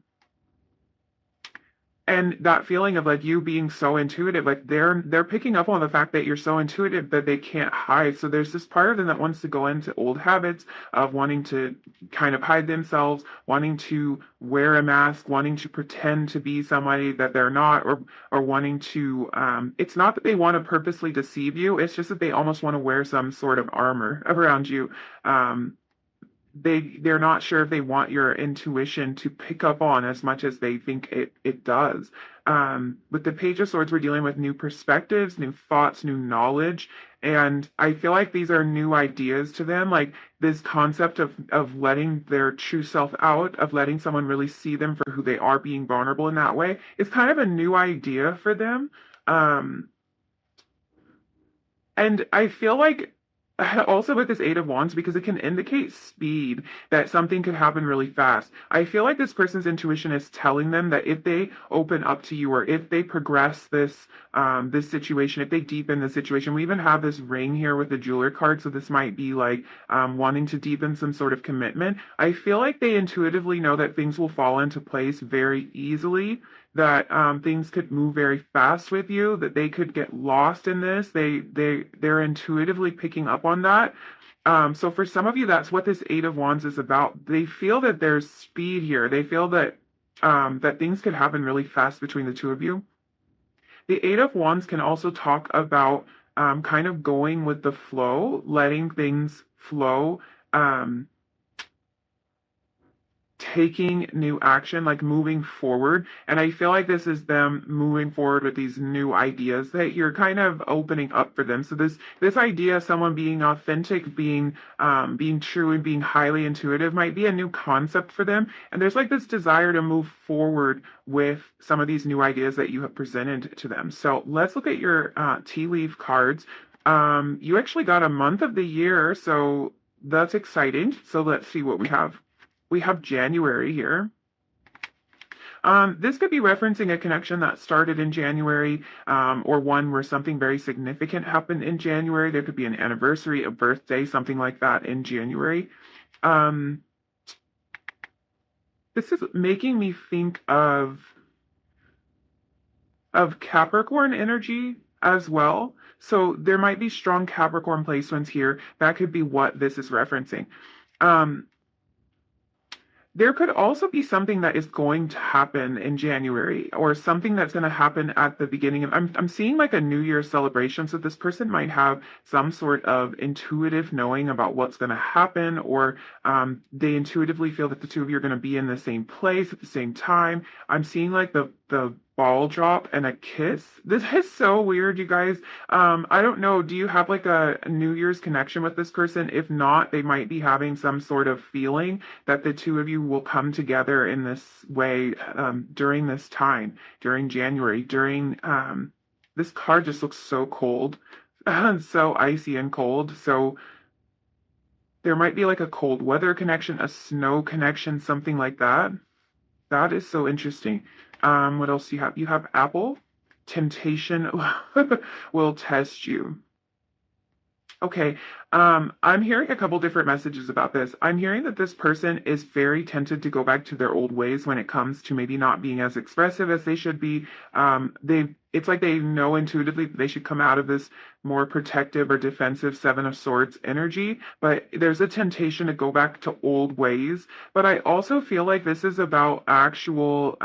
A: and that feeling of like you being so intuitive, like they're picking up on the fact that you're so intuitive that they can't hide. So there's this part of them that wants to go into old habits of wanting to kind of hide themselves, wanting to wear a mask, wanting to pretend to be somebody that they're not, or wanting to it's not that they want to purposely deceive you, it's just that they almost want to wear some sort of armor around you. Um, they're not sure if they want your intuition to pick up on as much as they think it does. With the Page of Swords, we're dealing with new perspectives, new thoughts, new knowledge, and I feel like these are new ideas to them. Like this concept of letting their true self out, of letting someone really see them for who they are, being vulnerable in that way, is kind of a new idea for them. Um, and I feel like also with this Eight of Wands, because it can indicate speed, that something could happen really fast. I feel like this person's intuition is telling them that if they open up to you or if they progress this situation, if they deepen the situation, we even have this ring here with the jeweler card, so this might be like wanting to deepen some sort of commitment. I feel like they intuitively know that things will fall into place very easily, that things could move very fast with you, that they could get lost in this. They're intuitively picking up on that. So for some of you, that's what this Eight of Wands is about. They feel that there's speed here. They feel that that things could happen really fast between the two of you. The Eight of Wands can also talk about kind of going with the flow, letting things flow. Um, Taking new action, like moving forward. And I feel like this is them moving forward with these new ideas that you're kind of opening up for them. So this idea of someone being authentic, being true and being highly intuitive might be a new concept for them. And there's like this desire to move forward with some of these new ideas that you have presented to them. So let's look at your tea leaf cards. You actually got a month of the year, so that's exciting. So let's see what we have. We have January here. This could be referencing a connection that started in January, or one where something very significant happened in January. There could be an anniversary, a birthday, something like that in January. Um, this is making me think of Capricorn energy as well. So there might be strong Capricorn placements here. That could be what this is referencing. Um, There could also be something that is going to happen in January or something that's going to happen at the beginning of I'm seeing like a New Year's celebration. So this person might have some sort of intuitive knowing about what's going to happen, or they intuitively feel that the two of you are going to be in the same place at the same time. I'm seeing like the ball drop and a kiss. This is so weird, you guys. I don't know. Do you have like a New Year's connection with this person? If not, they might be having some sort of feeling that the two of you will come together in this way during this time, during January, during this card just looks so cold, so icy and cold. So there might be like a cold weather connection, a snow connection, something like that. That is so interesting. What else do you have? You have Apple. Temptation will test you. Okay. I'm hearing a couple different messages about this. I'm hearing that this person is very tempted to go back to their old ways when it comes to maybe not being as expressive as they should be. It's like they know intuitively that they should come out of this more protective or defensive Seven of Swords energy, but there's a temptation to go back to old ways. But I also feel like this is about actual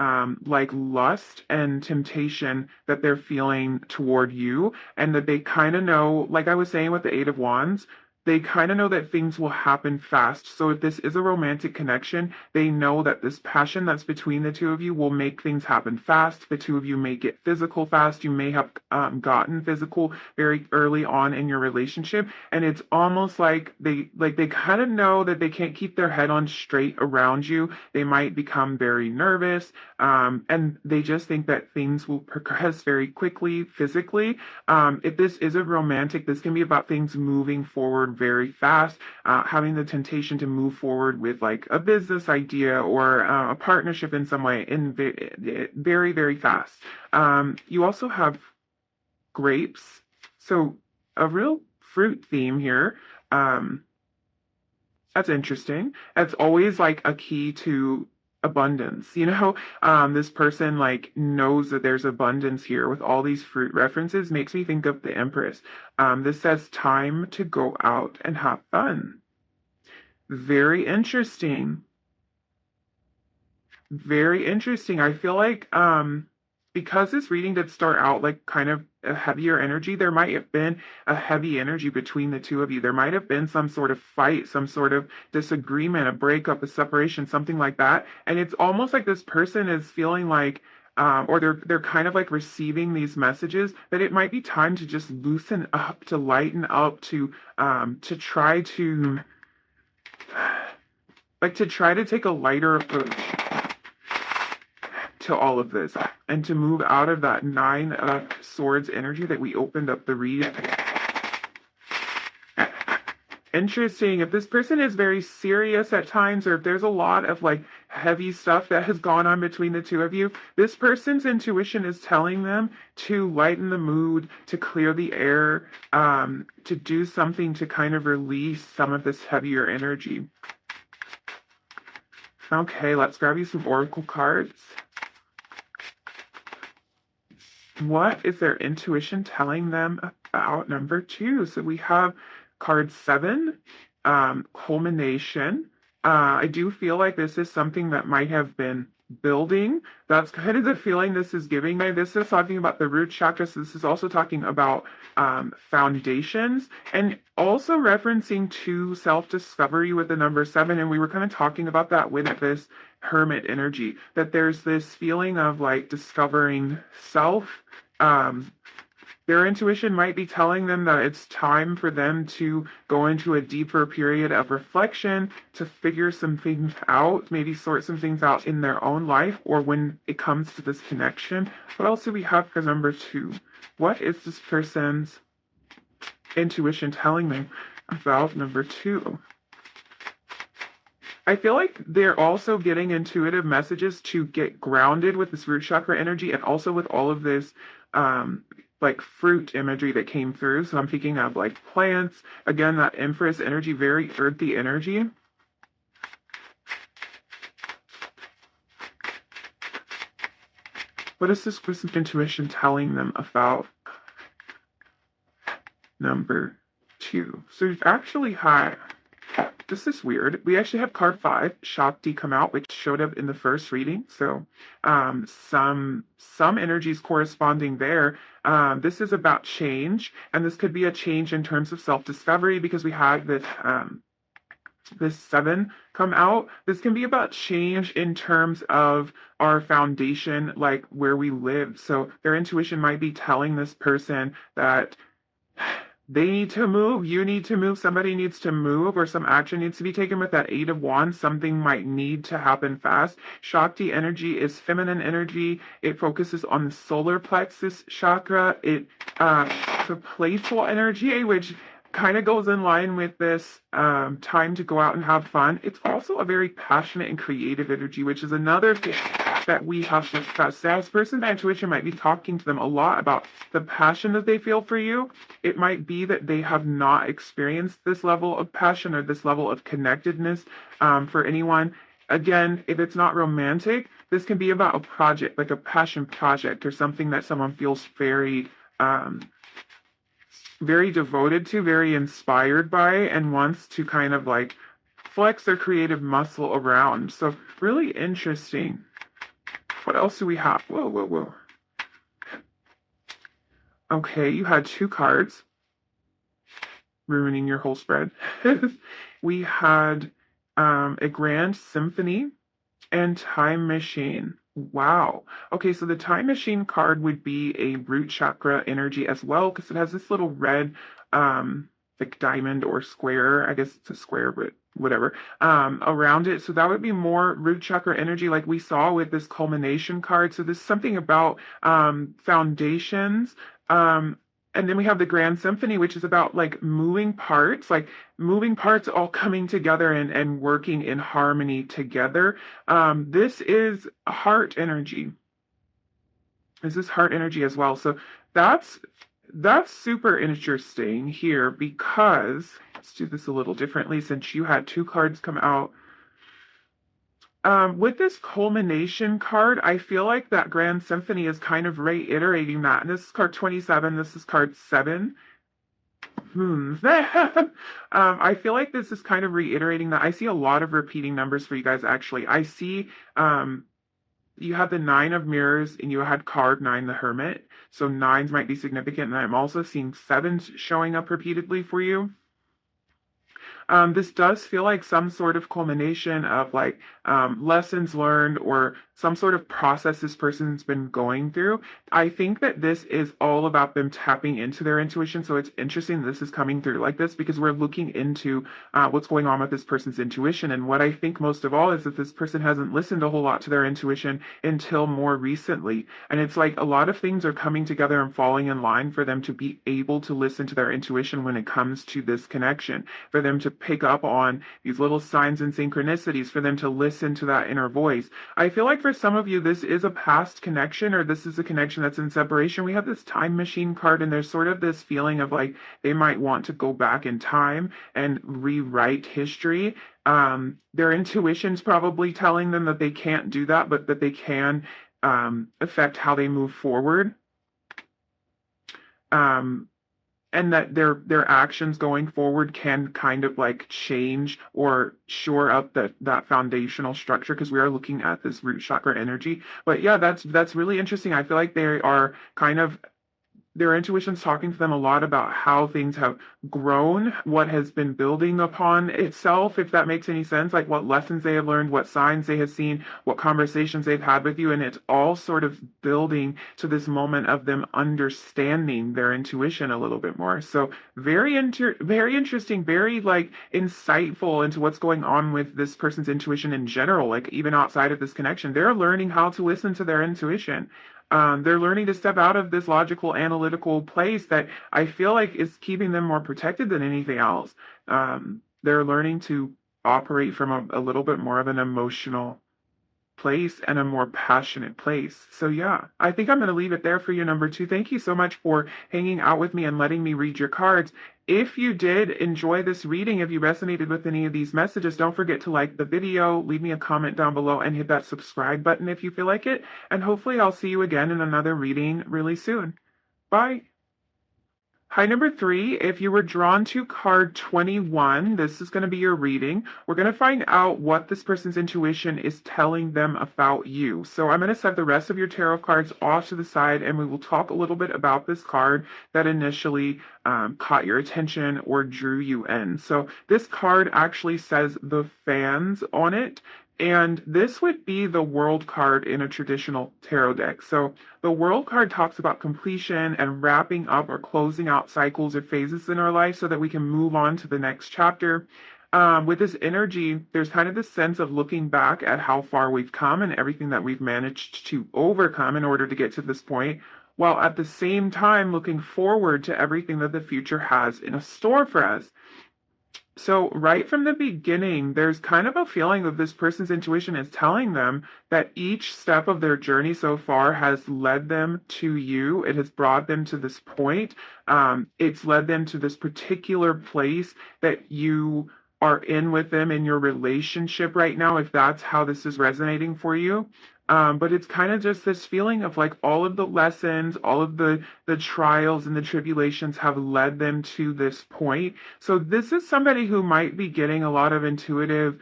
A: like lust and temptation that they're feeling toward you, and that they kind of know, like I was saying with the Eight of Wands, they kind of know that things will happen fast. So if this is a romantic connection, they know that this passion that's between the two of you will make things happen fast. The two of you may get physical fast. You may have gotten physical very early on in your relationship, and it's almost like they kind of know that they can't keep their head on straight around you. They might become very nervous, and they just think that things will progress very quickly physically. If this is a romantic, this can be about things moving forward very fast, having the temptation to move forward with like a business idea or a partnership in some way in very, very fast. You also have grapes, so a real fruit theme here. That's interesting. That's always like a key to abundance, you know? This person like knows that there's abundance here with all these fruit references, makes me think of the Empress. This says time to go out and have fun. Very interesting. Very interesting. I feel like because this reading did start out like kind of a heavier energy, there might have been a heavy energy between the two of you. There might have been some sort of fight, some sort of disagreement, a breakup, a separation, something like that. And it's almost like this person is feeling like or they're kind of like receiving these messages that it might be time to just loosen up, to lighten up, to try to like to try to take a lighter approach to all of this and to move out of that Nine of Swords energy that we opened up the read. Interesting. If this person is very serious at times, or if there's a lot of like heavy stuff that has gone on between the two of you, this person's intuition is telling them to lighten the mood, to clear the air, to do something to kind of release some of this heavier energy. Okay, let's grab you some oracle cards. What is their intuition telling them about number two? So we have card 7, culmination. I do feel like this is something that might have been building. That's kind of the feeling this is giving me. This is talking about the root chakra. So this is also talking about foundations, and also referencing to self-discovery with the number 7. And we were kind of talking about that with this hermit energy, that there's this feeling of like discovering self. Their intuition might be telling them that it's time for them to go into a deeper period of reflection, to figure some things out, maybe sort some things out in their own life, or when it comes to this connection. What else do we have for number 2? What is this person's intuition telling them about number 2? I feel like they're also getting intuitive messages to get grounded with this root chakra energy, and also with all of this like fruit imagery that came through. So I'm thinking of like plants, again, that Empress energy, very earthy energy. What is this person's intuition telling them about number 2? So we've actually had this is weird. We actually have card 5, Shakti, come out, which showed up in the first reading. So some energies corresponding there. This is about change, and this could be a change in terms of self-discovery because we had this 7 come out. This can be about change in terms of our foundation, like where we live. So their intuition might be telling this person that they need to move, you need to move, somebody needs to move, or some action needs to be taken with that 8 of Wands. Something might need to happen fast. Shakti energy is feminine energy. It focuses on the solar plexus chakra. It's a playful energy, which kind of goes in line with this time to go out and have fun. It's also a very passionate and creative energy, which is another thing that we have to discuss. As person intuition might be talking to them a lot about the passion that they feel for you. It might be that they have not experienced this level of passion or this level of connectedness for anyone. Again, if it's not romantic, this can be about a project, like a passion project or something that someone feels very devoted to, very inspired by, and wants to kind of like flex their creative muscle around. So really interesting. What else do we have? Whoa, whoa, whoa. Okay, you had 2 cards, ruining your whole spread. We had a Grand Symphony and Time Machine. Wow. Okay, so the Time Machine card would be a root chakra energy as well, because it has this little red like diamond or square. I guess it's a square, but whatever, around it. So that would be more root chakra energy like we saw with this culmination card. So there's something about foundations. And then we have the Grand Symphony, which is about like moving parts all coming together and working in harmony together. This is heart energy. This is heart energy as well. So that's super interesting here because let's do this a little differently since you had 2 cards come out. With this culmination card, I feel like that Grand Symphony is kind of reiterating that. And this is card 27, this is card 7. I feel like this is kind of reiterating that. I see a lot of repeating numbers for you guys, actually. I see you have the 9 of Mirrors and you had card 9, the Hermit. So 9s might be significant. And I'm also seeing 7s showing up repeatedly for you. This does feel like some sort of culmination of like lessons learned or some sort of process this person's been going through. I think that this is all about them tapping into their intuition. So it's interesting this is coming through like this because we're looking into what's going on with this person's intuition. And what I think most of all is that this person hasn't listened a whole lot to their intuition until more recently. And it's like a lot of things are coming together and falling in line for them to be able to listen to their intuition when it comes to this connection, for them to pick up on these little signs and synchronicities, for them to listen to that inner voice. I feel like for some of you, this is a past connection, or this is a connection that's in separation. We have this Time Machine card, and there's sort of this feeling of like they might want to go back in time and rewrite history. Their intuition's probably telling them that they can't do that, but that they can affect how they move forward. And that their actions going forward can kind of like change or shore up that foundational structure, because we are looking at this root chakra energy. But yeah, that's really interesting. I feel like they are kind of, their intuition's talking to them a lot about how things have grown, what has been building upon itself, if that makes any sense, like what lessons they have learned, what signs they have seen, what conversations they've had with you, and it's all sort of building to this moment of them understanding their intuition a little bit more. So very interesting, very like insightful into what's going on with this person's intuition in general, like even outside of this connection. They're learning how to listen to their intuition. They're learning to step out of this logical, analytical place that I feel like is keeping them more protected than anything else. They're learning to operate from a little bit more of an emotional place and a more passionate place. So yeah, I think I'm going to leave it there for you, number 2. Thank you so much for hanging out with me and letting me read your cards. If you did enjoy this reading, if you resonated with any of these messages, don't forget to like the video, leave me a comment down below, and hit that subscribe button if you feel like it. And hopefully I'll see you again in another reading really soon. Bye. Hi, number three. If you were drawn to card 21, this is going to be your reading. We're going to find out what this person's intuition is telling them about you. So I'm going to set the rest of your tarot cards off to the side, and we will talk a little bit about this card that initially caught your attention or drew you in. So this card actually says the fans on it. And this would be the world card in a traditional tarot deck. So the world card talks about completion and wrapping up or closing out cycles or phases in our life so that we can move on to the next chapter. With this energy, there's kind of this sense of looking back at how far we've come and everything that we've managed to overcome in order to get to this point, while at the same time looking forward to everything that the future has in a store for us. So, right from the beginning, there's kind of a feeling that this person's intuition is telling them that each step of their journey so far has led them to you. It has brought them to this point. It's led them to this particular place that you are in with them in your relationship right now, if that's how this is resonating for you. But it's kind of just this feeling of like all of the lessons, all of the trials and the tribulations have led them to this point. So this is somebody who might be getting a lot of intuitive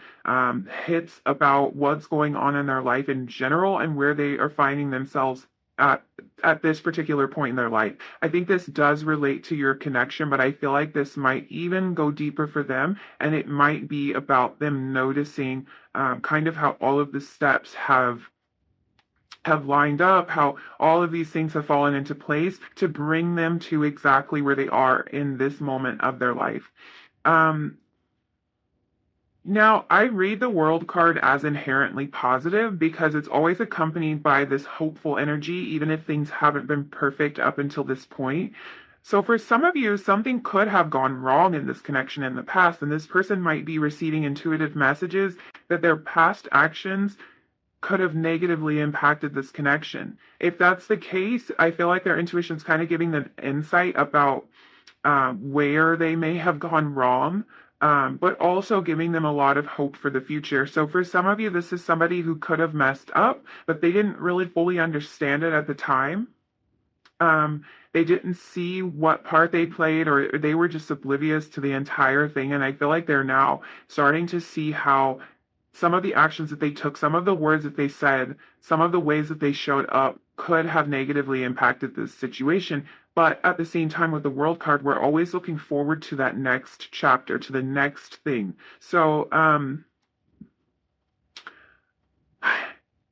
A: hits about what's going on in their life in general and where they are finding themselves at at this particular point in their life. I think this does relate to your connection, but I feel like this might even go deeper for them, and it might be about them noticing kind of how all of the steps have lined up, how all of these things have fallen into place to bring them to exactly where they are in this moment of their life. Um, Now, I read the world card as inherently positive because it's always accompanied by this hopeful energy, even if things haven't been perfect up until this point. So, for some of you, something could have gone wrong in this connection in the past, and this person might be receiving intuitive messages that their past actions could have negatively impacted this connection. If that's the case, I feel like their intuition's kind of giving them insight about where they may have gone wrong, but also giving them a lot of hope for the future. So for some of you, this is somebody who could have messed up, but they didn't really fully understand it at the time. They didn't see what part they played, or they were just oblivious to the entire thing. And I feel like they're now starting to see how some of the actions that they took, some of the words that they said, some of the ways that they showed up could have negatively impacted this situation. But at the same time, with the world card, we're always looking forward to that next chapter, to the next thing. So,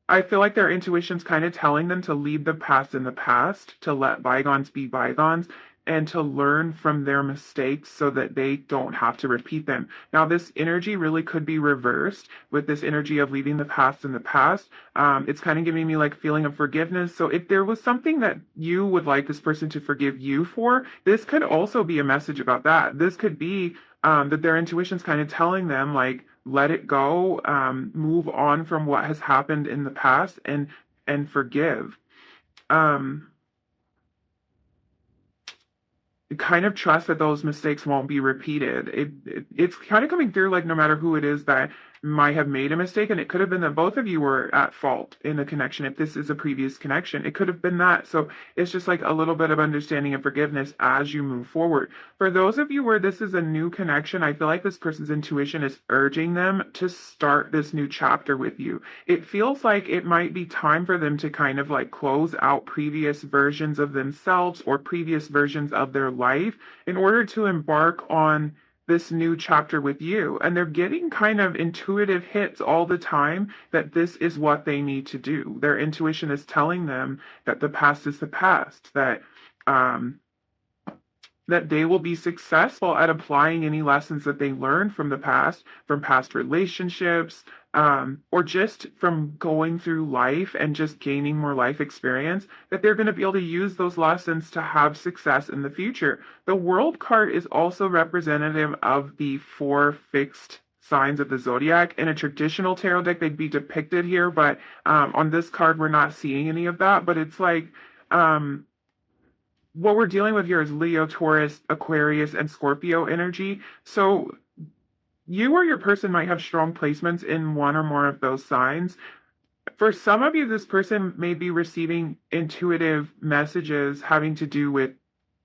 A: I feel like their intuition's kind of telling them to leave the past in the past, to let bygones be bygones, and to learn from their mistakes so that they don't have to repeat them. Now, this energy really could be reversed with this energy of leaving the past in the past. It's kind of giving me like feeling of forgiveness. So if there was something that you would like this person to forgive you for, this could also be a message about that. This could be that their intuition's kind of telling them like, let it go, move on from what has happened in the past, and forgive. Um, kind of trust that those mistakes won't be repeated. It's kind of coming through like no matter who it is that might have made a mistake, and it could have been that both of you were at fault in the connection. If this is a previous connection, it could have been that. So it's just like a little bit of understanding and forgiveness as you move forward. For those of you where this is a new connection, I feel like this person's intuition is urging them to start this new chapter with you. It feels like it might be time for them to kind of like close out previous versions of themselves or previous versions of their life in order to embark on this new chapter with you. And they're getting kind of intuitive hits all the time that this is what they need to do. Their intuition is telling them that the past is the past, um, that they will be successful at applying any lessons that they learned from the past, from past relationships, or just from going through life and just gaining more life experience, that they're going to be able to use those lessons to have success in the future. The world card is also representative of the four fixed signs of the zodiac. In a traditional tarot deck, they'd be depicted here, but on this card, we're not seeing any of that. But it's like, what we're dealing with here is Leo, Taurus, Aquarius, and Scorpio energy. So you or your person might have strong placements in one or more of those signs. For some of you, this person may be receiving intuitive messages having to do with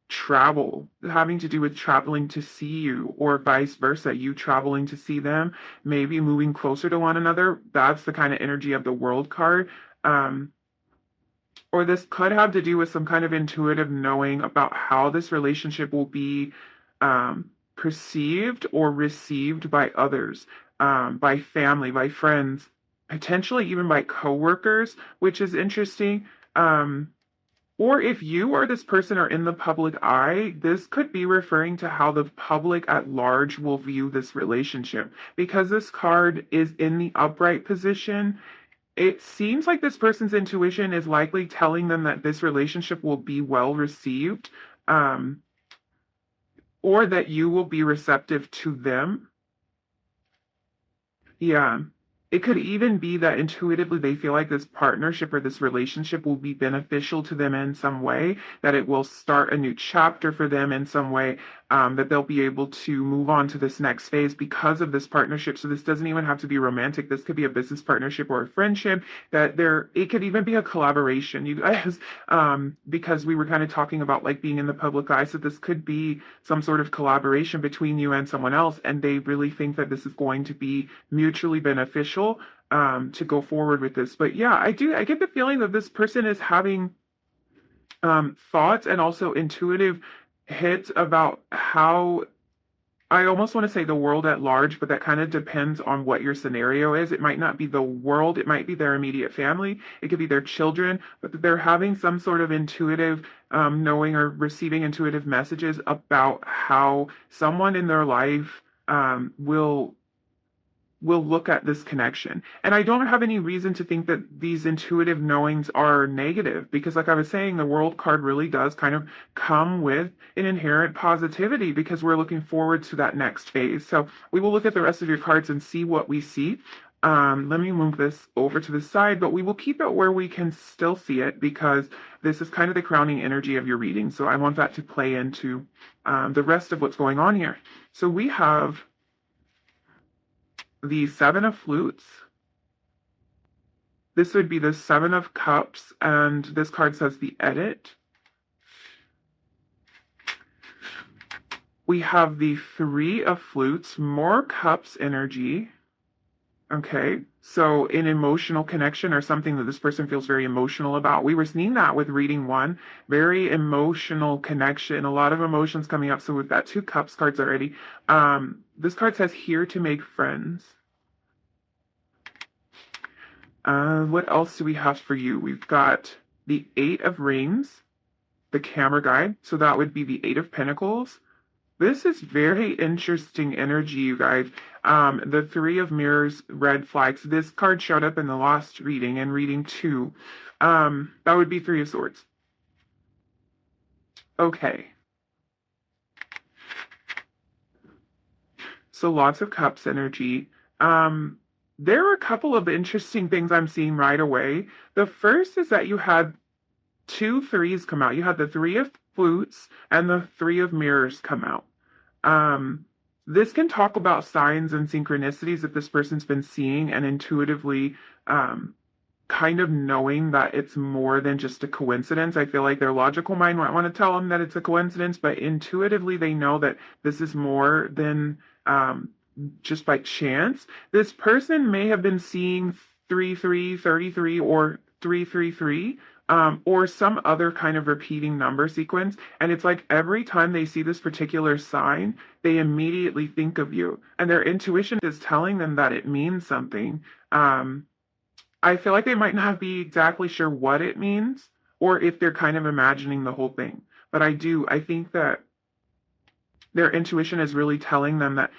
A: travel, having to do with traveling to see you, or vice versa, you traveling to see them, maybe moving closer to one another. That's the kind of energy of the World card. Um, or this could have to do with some kind of intuitive knowing about how this relationship will be perceived or received by others, by family, by friends, potentially even by coworkers, which is interesting. Or if you or this person are in the public eye, this could be referring to how the public at large will view this relationship. Because this card is in the upright position, it seems like this person's intuition is likely telling them that this relationship will be well received, um, or that you will be receptive to them. Yeah. It could even be that intuitively they feel like this partnership or this relationship will be beneficial to them in some way, that it will start a new chapter for them in some way, that they'll be able to move on to this next phase because of this partnership. So this doesn't even have to be romantic. This could be a business partnership or a friendship, it could even be a collaboration, you guys, because we were kind of talking about like being in the public eye. So this could be some sort of collaboration between you and someone else, and they really think that this is going to be mutually beneficial, to go forward with this. But yeah, I get the feeling that this person is having thoughts and also intuitive hits about how, I almost want to say the world at large, but that kind of depends on what your scenario is. It might not be the world, it might be their immediate family, it could be their children, but they're having some sort of intuitive knowing or receiving intuitive messages about how someone in their life will look at this connection. And I don't have any reason to think that these intuitive knowings are negative, because like I was saying, the World card really does kind of come with an inherent positivity because we're looking forward to that next phase. So we will look at the rest of your cards and see what we see. Let me move this over to the side, but we will keep it where we can still see it because this is kind of the crowning energy of your reading. So I want that to play into the rest of what's going on here. So we have the Seven of Flutes. This would be the Seven of Cups, and this card says the Edit. We have the Three of Flutes, more Cups energy. Okay, so an emotional connection or something that this person feels very emotional about. We were seeing that with reading one, very emotional connection, a lot of emotions coming up. So we've got two cups cards already. This card says here to make friends. What else do we have for you? We've got the Eight of Rings, the camera guide. So that would be the Eight of Pentacles. This is very interesting energy, you guys. The Three of Mirrors, red flags. This card showed up in the last reading and reading two. That would be Three of Swords. Okay. So lots of cups energy. There are a couple of interesting things I'm seeing right away. The first is that you had two threes come out. You had the Three of Flutes and the Three of Mirrors come out. This can talk about signs and synchronicities that this person's been seeing and intuitively kind of knowing that it's more than just a coincidence. I feel like their logical mind might want to tell them that it's a coincidence, but intuitively they know that this is more than just by chance. This person may have been seeing 3333 or 333, or some other kind of repeating number sequence. And it's like every time they see this particular sign, they immediately think of you. And their intuition is telling them that it means something. I feel like they might not be exactly sure what it means, or if they're kind of imagining the whole thing. But I think that their intuition is really telling them that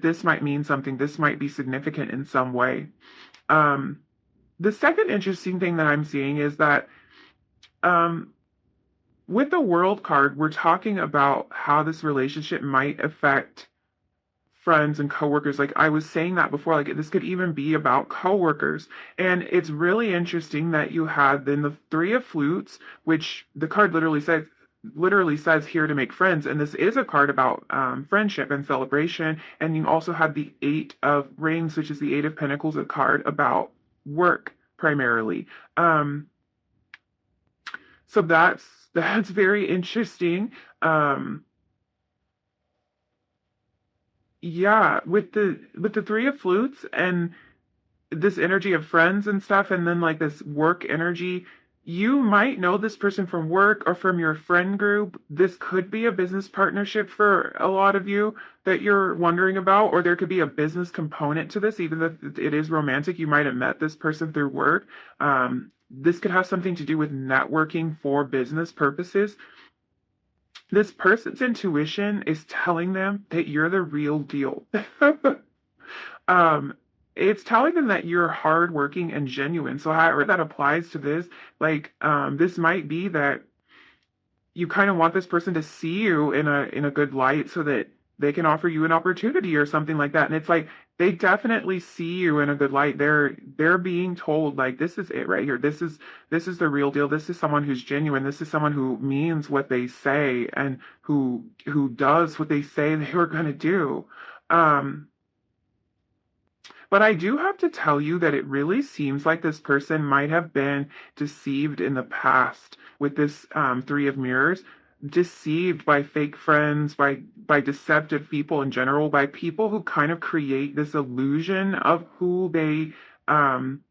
A: this might mean something, this might be significant in some way. The second interesting thing that I'm seeing is that with the World card, we're talking about how this relationship might affect friends and coworkers. Like I was saying that before, like this could even be about coworkers. And it's really interesting that you had then the Three of Flutes, which the card literally says here to make friends, and this is a card about friendship and celebration. And you also have the Eight of Rings, which is the Eight of Pentacles, a card about work primarily. So that's very interesting. Um, yeah, with the three of flutes and this energy of friends and stuff, and then like this work energy, you might know this person from work or from your friend group. This could be a business partnership for a lot of you that you're wondering about, or there could be a business component to this, even if it is romantic. You might have met this person through work. This could have something to do with networking for business purposes. This person's intuition is telling them that you're the real deal. um, it's telling them that you're hardworking and genuine. So however that applies to this, like this might be that you kind of want this person to see you in a good light so that they can offer you an opportunity or something like that. And it's like they definitely see you in a good light. They're being told like this is it right here. This is the real deal. This is someone who's genuine. This is someone who means what they say and who does what they say they were going to do. Um but I do have to tell you that it really seems like this person might have been deceived in the past with this Three of Mirrors, deceived by fake friends, by deceptive people in general, by people who kind of create this illusion of um,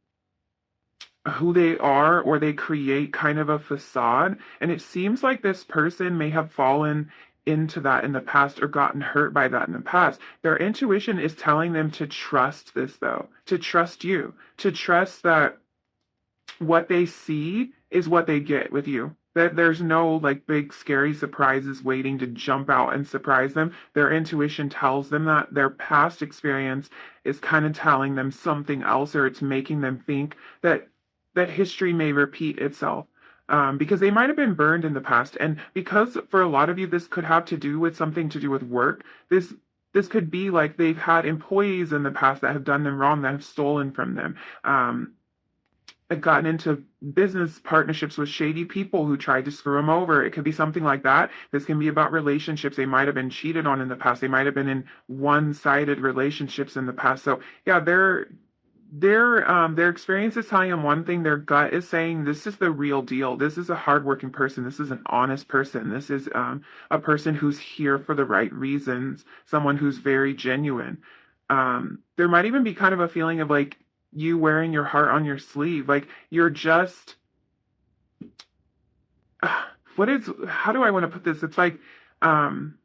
A: who they are, or they create kind of a facade. And it seems like this person may have fallen into that in the past or gotten hurt by that in the past. Their intuition is telling them to trust this, though, to trust you, to trust that what they see is what they get with you. That there's no like big scary surprises waiting to jump out and surprise them. Their intuition tells them that their past experience is kind of telling them something else, or it's making them think that history may repeat itself. Because they might have been burned in the past, and because for a lot of you this could have to do with something to do with work. This could be like they've had employees in the past that have done them wrong, that have stolen from them. Gotten into business partnerships with shady people who tried to screw them over. It could be something like that. This can be about relationships. They might have been cheated on in the past. They might have been in one-sided relationships in the past. So yeah, their experience is telling them one thing. Their gut is saying this is the real deal. This is a hardworking person. This is an honest person. This is a person who's here for the right reasons. Someone who's very genuine. There might even be kind of a feeling of like you wearing your heart on your sleeve. Like you're just what is how do I want to put this? It's like um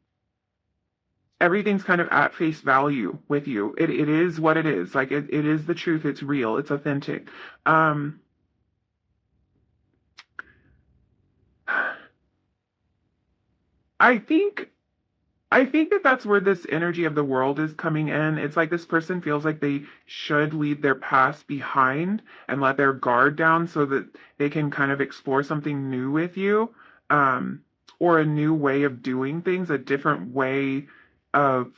A: everything's kind of at face value with you. It is what it is. Like it is the truth. It's real. It's authentic. Um I think I think that that's where this energy of the world is coming in. It's like this person feels like they should leave their past behind and let their guard down so that they can kind of explore something new with you, um, or a new way of doing things, a different way of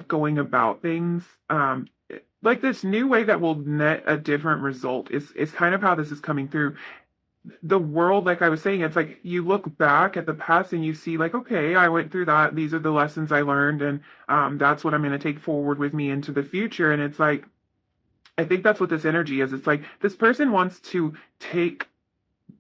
A: going about things. Like this new way that will net a different result is kind of how this is coming through the world. Like I was saying, it's like you look back at the past and you see like, okay, I went through that. These are the lessons I learned, and that's what I'm going to take forward with me into the future. And it's like, I think that's what this energy is. It's like this person wants to take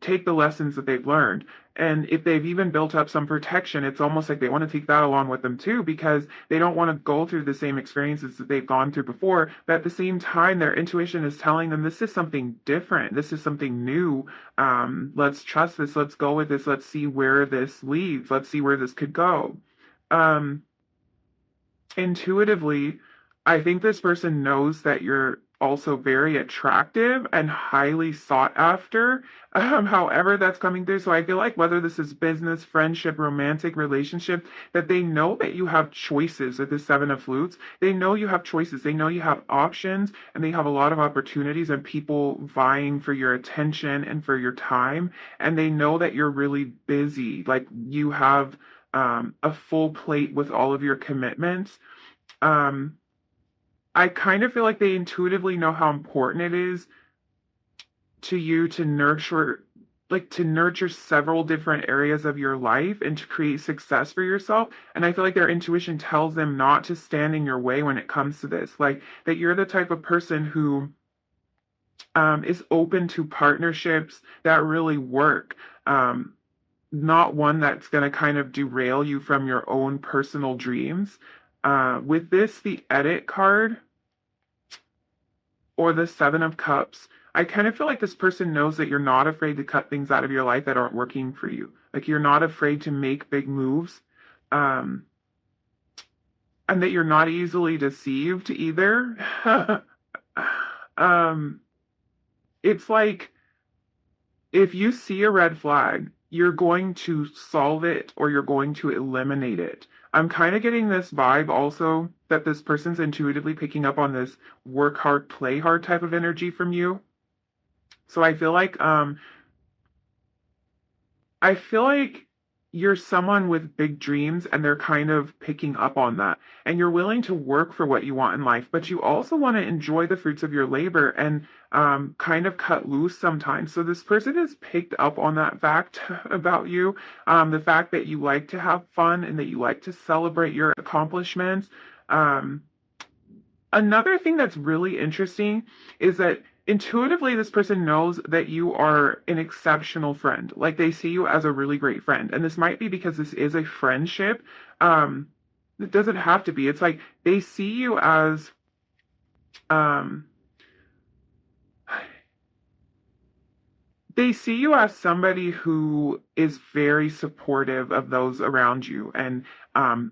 A: the lessons that they've learned. And if they've even built up some protection, it's almost like they want to take that along with them too, because they don't want to go through the same experiences that they've gone through before. But at the same time, their intuition is telling them this is something different. This is something new. Let's trust this. Let's go with this. Let's see where this leads. Let's see where this could go. Um, Intuitively, I think this person knows that you're also very attractive and highly sought after, however that's coming through. So I feel like whether this is business, friendship, romantic relationship, that they know that you have choices with the Seven of Flutes. They know you have choices. They know you have options, and they have a lot of opportunities and people vying for your attention and for your time. And they know that you're really busy. Like you have a full plate with all of your commitments. Um, I kind of feel like they intuitively know how important it is to you to nurture several different areas of your life and to create success for yourself. And I feel like their intuition tells them not to stand in your way when it comes to this. Like that you're the type of person who is open to partnerships that really work. Not one that's going to kind of derail you from your own personal dreams. With this, the edit card or the Seven of Cups, I kind of feel like this person knows that you're not afraid to cut things out of your life that aren't working for you. Like you're not afraid to make big moves. Um, and that you're not easily deceived either. um, it's like if you see a red flag, you're going to solve it or you're going to eliminate it. I'm kind of getting this vibe also that this person's intuitively picking up on this work hard, play hard type of energy from you. So I feel like you're someone with big dreams and they're kind of picking up on that. And you're willing to work for what you want in life, but you also want to enjoy the fruits of your labor and kind of cut loose sometimes. So this person has picked up on that fact about you, the fact that you like to have fun and that you like to celebrate your accomplishments. Um, Another thing that's really interesting is that intuitively this person knows that you are an exceptional friend. Like they see you as a really great friend. And this might be because this is a friendship. Um, it doesn't have to be. It's like they see you as um they see you as somebody who is very supportive of those around you and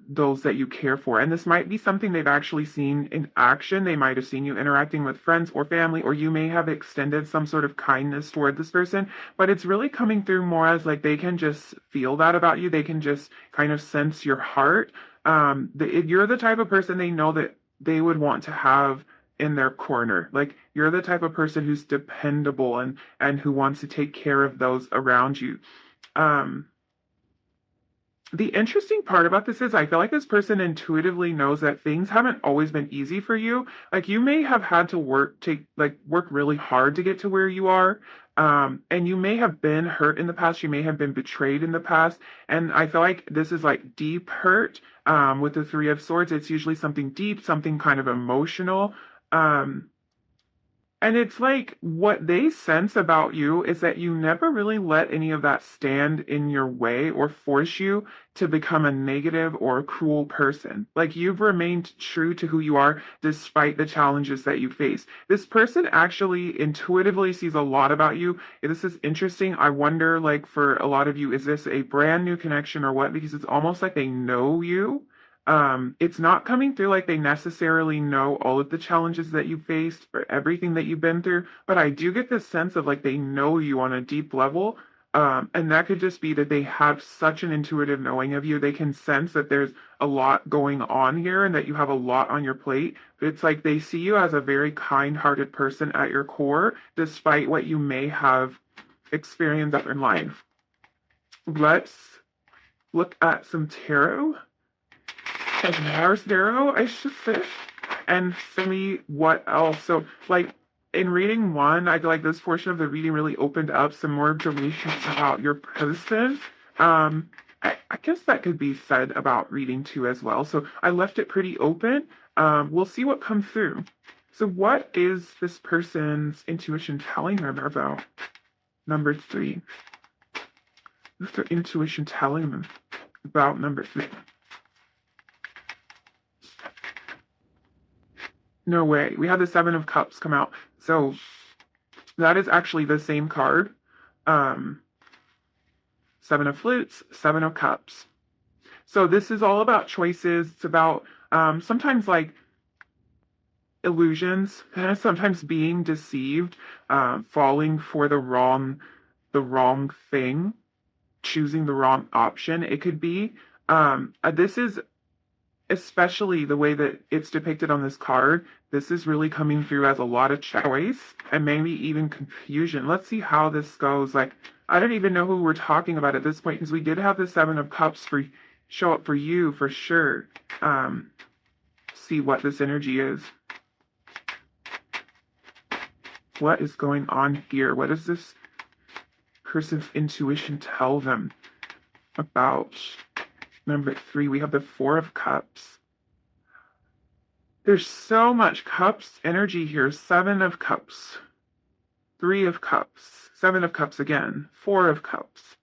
A: those that you care for. And this might be something they've actually seen in action. They might have seen you interacting with friends or family, or you may have extended some sort of kindness toward this person. But it's really coming through more as like they can just feel that about you. They can just kind of sense your heart. You're the type of person they know that they would want to have in their corner. Like you're the type of person who's dependable and who wants to take care of those around you. Um, the interesting part about this is I feel like this person intuitively knows that things haven't always been easy for you. Like you may have had to work really hard to get to where you are. And you may have been hurt in the past, you may have been betrayed in the past. And I feel like this is like deep hurt. With the Three of Swords, it's usually something deep, something kind of emotional. Um, and it's like what they sense about you is that you never really let any of that stand in your way or force you to become a negative or a cruel person. Like you've remained true to who you are despite the challenges that you face. This person actually intuitively sees a lot about you. This is interesting. I wonder, like, for a lot of you, is this a brand new connection or what? Because it's almost like they know you. It's not coming through like they necessarily know all of the challenges that you faced or everything that you've been through, but I do get this sense of like they know you on a deep level. And that could just be that they have such an intuitive knowing of you. They can sense that there's a lot going on here and that you have a lot on your plate. But it's like they see you as a very kind-hearted person at your core, despite what you may have experienced in life. Let's look at some tarot. There's Darrow, I should say. And for me, what else? So, like, in reading one, I feel like this portion of the reading really opened up some more information about your person. I guess that could be said about reading two as well. So I left it pretty open. We'll see what comes through. So, what is this person's intuition telling them about number three? What's their intuition telling them about number three? No way. We had the Seven of Cups come out. So that is actually the same card. Um, Seven of Flutes, Seven of Cups. So this is all about choices. It's about sometimes like illusions, sometimes being deceived, falling for the wrong thing, choosing the wrong option. It could be. This is especially the way that it's depicted on this card, this is really coming through as a lot of choice and maybe even confusion. Let's see how this goes. Like, I don't even know who we're talking about at this point because we did have the Seven of Cups for show up for you for sure. See what this energy is. What is going on here? What does this person's intuition tell them about number three? We have the Four of Cups. There's so much cups energy here. Seven of Cups. Three of Cups, Seven of Cups again, Four of Cups.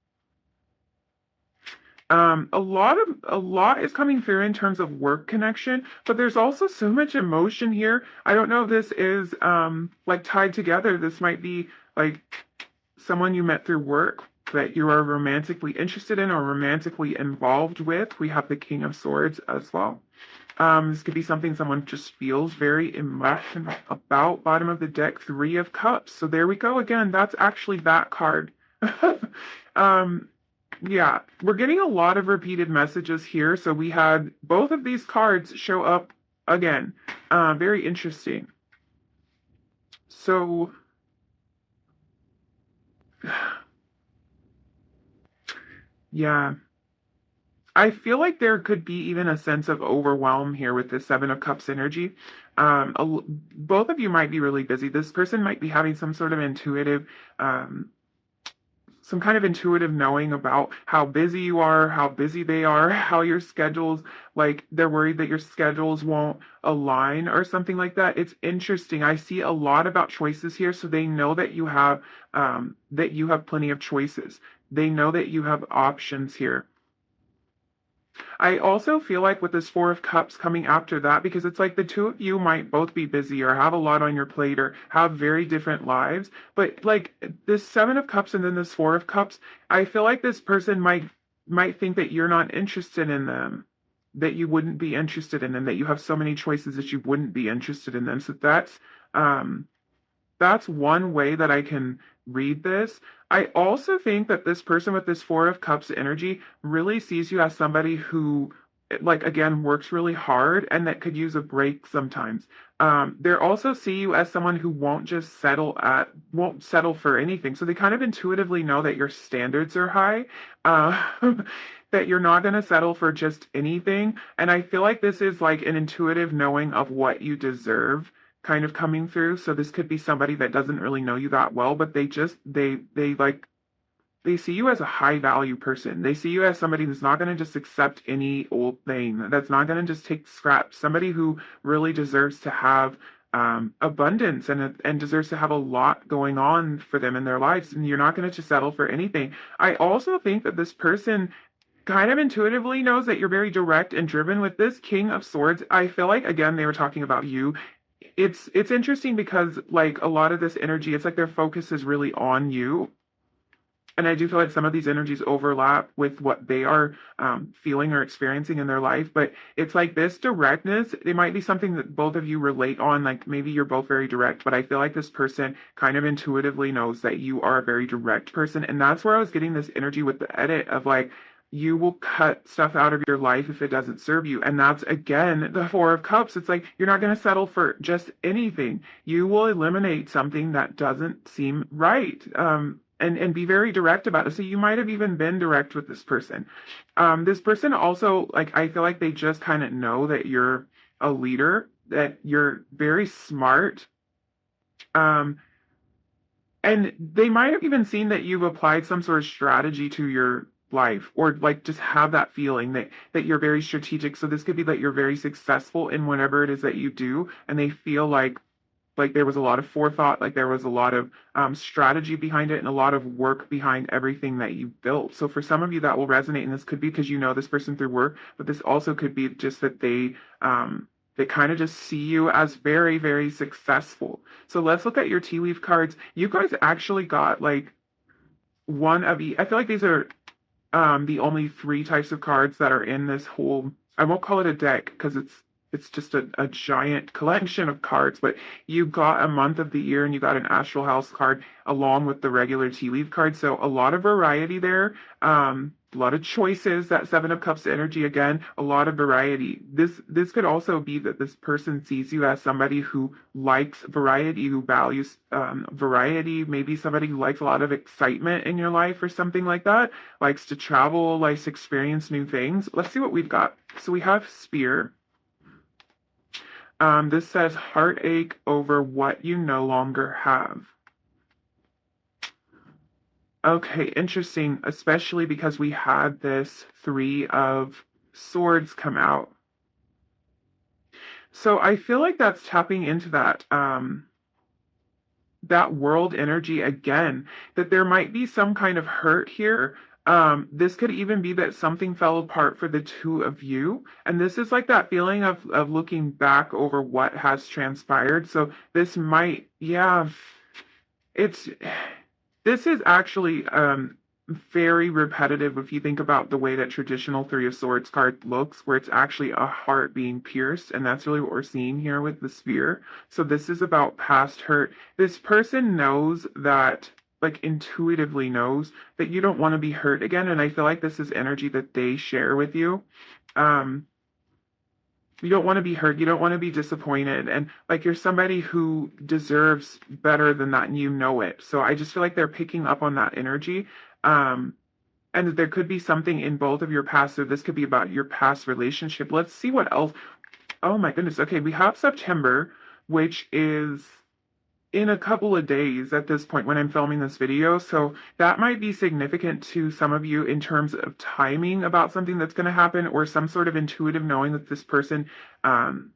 A: A lot is coming through in terms of work connection, but there's also so much emotion here. I don't know if this is like tied together. This might be like someone you met through work that you are romantically interested in or romantically involved with. We have the King of Swords as well. This could be something someone just feels very emotional about. Bottom of the deck, Three of Cups. So there we go again. That's actually that card. um, yeah, we're getting a lot of repeated messages here. So we had both of these cards show up again. Very interesting. So, yeah. I feel like there could be even a sense of overwhelm here with the Seven of Cups energy. Both of you might be really busy. This person might be having um, some kind of intuitive knowing about how busy you are, how busy they are, how your schedules, like they're worried that your schedules won't align or something like that. It's interesting. I see a lot about choices here, so they know that you have plenty of choices. They know that you have options here. I also feel like with this Four of Cups coming after that, because it's like the two of you might both be busy or have a lot on your plate or have very different lives. But like this Seven of Cups and then this Four of Cups, I feel like this person might think that you're not interested in them, that you wouldn't be interested in them, that you have so many choices that you wouldn't be interested in them. So um that's one way that I can read this. I also think that this person with this Four of Cups energy really sees you as somebody who, like, again, works really hard and that could use a break sometimes. They also see you as someone who won't settle for anything. So they kind of intuitively know that your standards are high, uh, that you're not going to settle for just anything. And I feel like this is like an intuitive knowing of what you deserve kind of coming through. So this could be somebody that doesn't really know you that well, but they see you as a high value person. They see you as somebody who's not going to just accept any old thing, that's not going to just take scraps, somebody who really deserves to have abundance and deserves to have a lot going on for them in their lives. And you're not going to just settle for anything. I also think that this person kind of intuitively knows that you're very direct and driven with this King of Swords. I feel like again they were talking about you. It's interesting because like a lot of this energy, it's like their focus is really on you. And I do feel like some of these energies overlap with what they are feeling or experiencing in their life. But it's like this directness, it might be something that both of you relate on. Like maybe you're both very direct, but I feel like this person kind of intuitively knows that you are a very direct person. And that's where I was getting this energy with the edit of like, you will cut stuff out of your life if it doesn't serve you. And that's again the Four of Cups. It's like you're not going to settle for just anything. You will eliminate something that doesn't seem right. And be very direct about it. So you might have even been direct with this person. This person also, like, I feel like they just kind of know that you're a leader, that you're very smart. Um, and they might have even seen that you've applied some sort of strategy to your life or like just have that feeling that you're very strategic. So this could be that you're very successful in whatever it is that you do, and they feel like there was a lot of forethought, like there was a lot of strategy behind it and a lot of work behind everything that you built. So for some of you that will resonate, and this could be because you know this person through work, but this also could be just that they kind of just see you as very, very successful. So let's look at your tea leaf cards. You guys actually got like one of each. I feel like these are the only three types of cards that are in this whole, I won't call it a deck because it's just a giant collection of cards, but you got a month of the year and you got an astral house card along with the regular tea leaf card. So a lot of variety there. A lot of choices, that Seven of Cups energy again, a lot of variety. This could also be that this person sees you as somebody who likes variety, who values variety, maybe somebody who likes a lot of excitement in your life or something like that, likes to travel, likes to experience new things. Let's see what we've got. So we have Spear. This says heartache over what you no longer have. Okay, interesting, especially because we had this Three of Swords come out. So I feel like that's tapping into that. that world energy again, that there might be some kind of hurt here. This could even be that something fell apart for the two of you. And this is like that feeling of looking back over what has transpired. So this might, yeah, it's, this is actually very repetitive if you think about the way that traditional Three of Swords card looks, where it's actually a heart being pierced, and that's really what we're seeing here with the sphere. So this is about past hurt. This person knows that, like intuitively knows that you don't want to be hurt again, and I feel like this is energy that they share with you. Um, you don't want to be hurt. You don't want to be disappointed. And like you're somebody who deserves better than that and you know it. So I just feel like they're picking up on that energy. Um, and there could be something in both of your past. So this could be about your past relationship. Let's see what else. Oh my goodness. Okay, we have September, which is in a couple of days at this point when I'm filming this video. So that might be significant to some of you in terms of timing about something that's going to happen or some sort of intuitive knowing that this person, that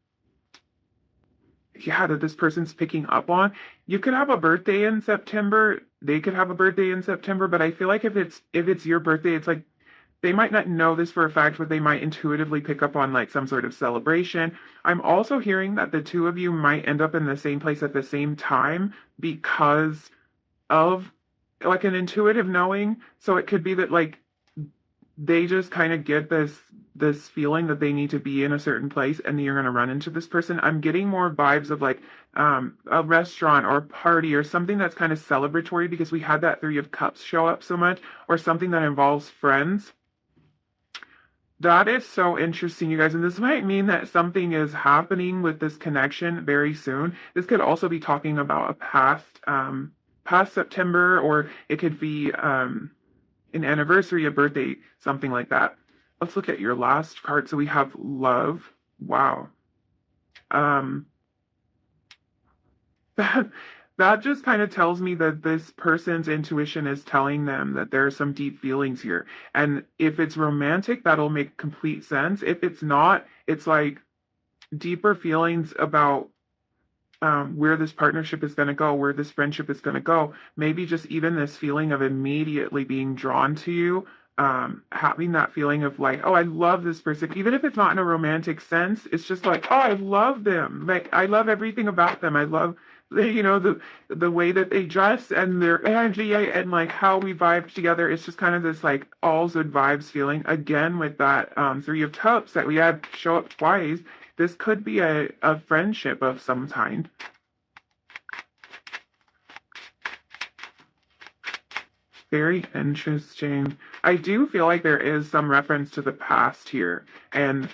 A: this person's picking up on. You could have a birthday in September. They could have a birthday in September, but I feel like if it's your birthday, it's like they might not know this for a fact, but they might intuitively pick up on like some sort of celebration. I'm also hearing that the two of you might end up in the same place at the same time because of like an intuitive knowing. So it could be that like they just kind of get this feeling that they need to be in a certain place and you're going to run into this person. I'm getting more vibes of like a restaurant or a party or something that's kind of celebratory because we had that Three of Cups show up so much, or something that involves friends. That is so interesting, you guys. And this might mean that something is happening with this connection very soon. This could also be talking about a past September, or it could be an anniversary, a birthday, something like that. Let's look at your last card. So we have love. Wow. Um, that that just kind of tells me that this person's intuition is telling them that there are some deep feelings here. And if it's romantic, that'll make complete sense. If it's not, it's like deeper feelings about where this partnership is going to go, where this friendship is going to go. Maybe just even this feeling of immediately being drawn to you, having that feeling of like, oh, I love this person. Even if it's not in a romantic sense, it's just like, oh, I love them. Like, I love everything about them. I love, the way that they dress and their energy and like how we vibe together. It's just kind of this like all good vibes feeling. Again, with that Three of Cups that we had show up twice, this could be a friendship of some kind. Very interesting. I do feel like there is some reference to the past here. And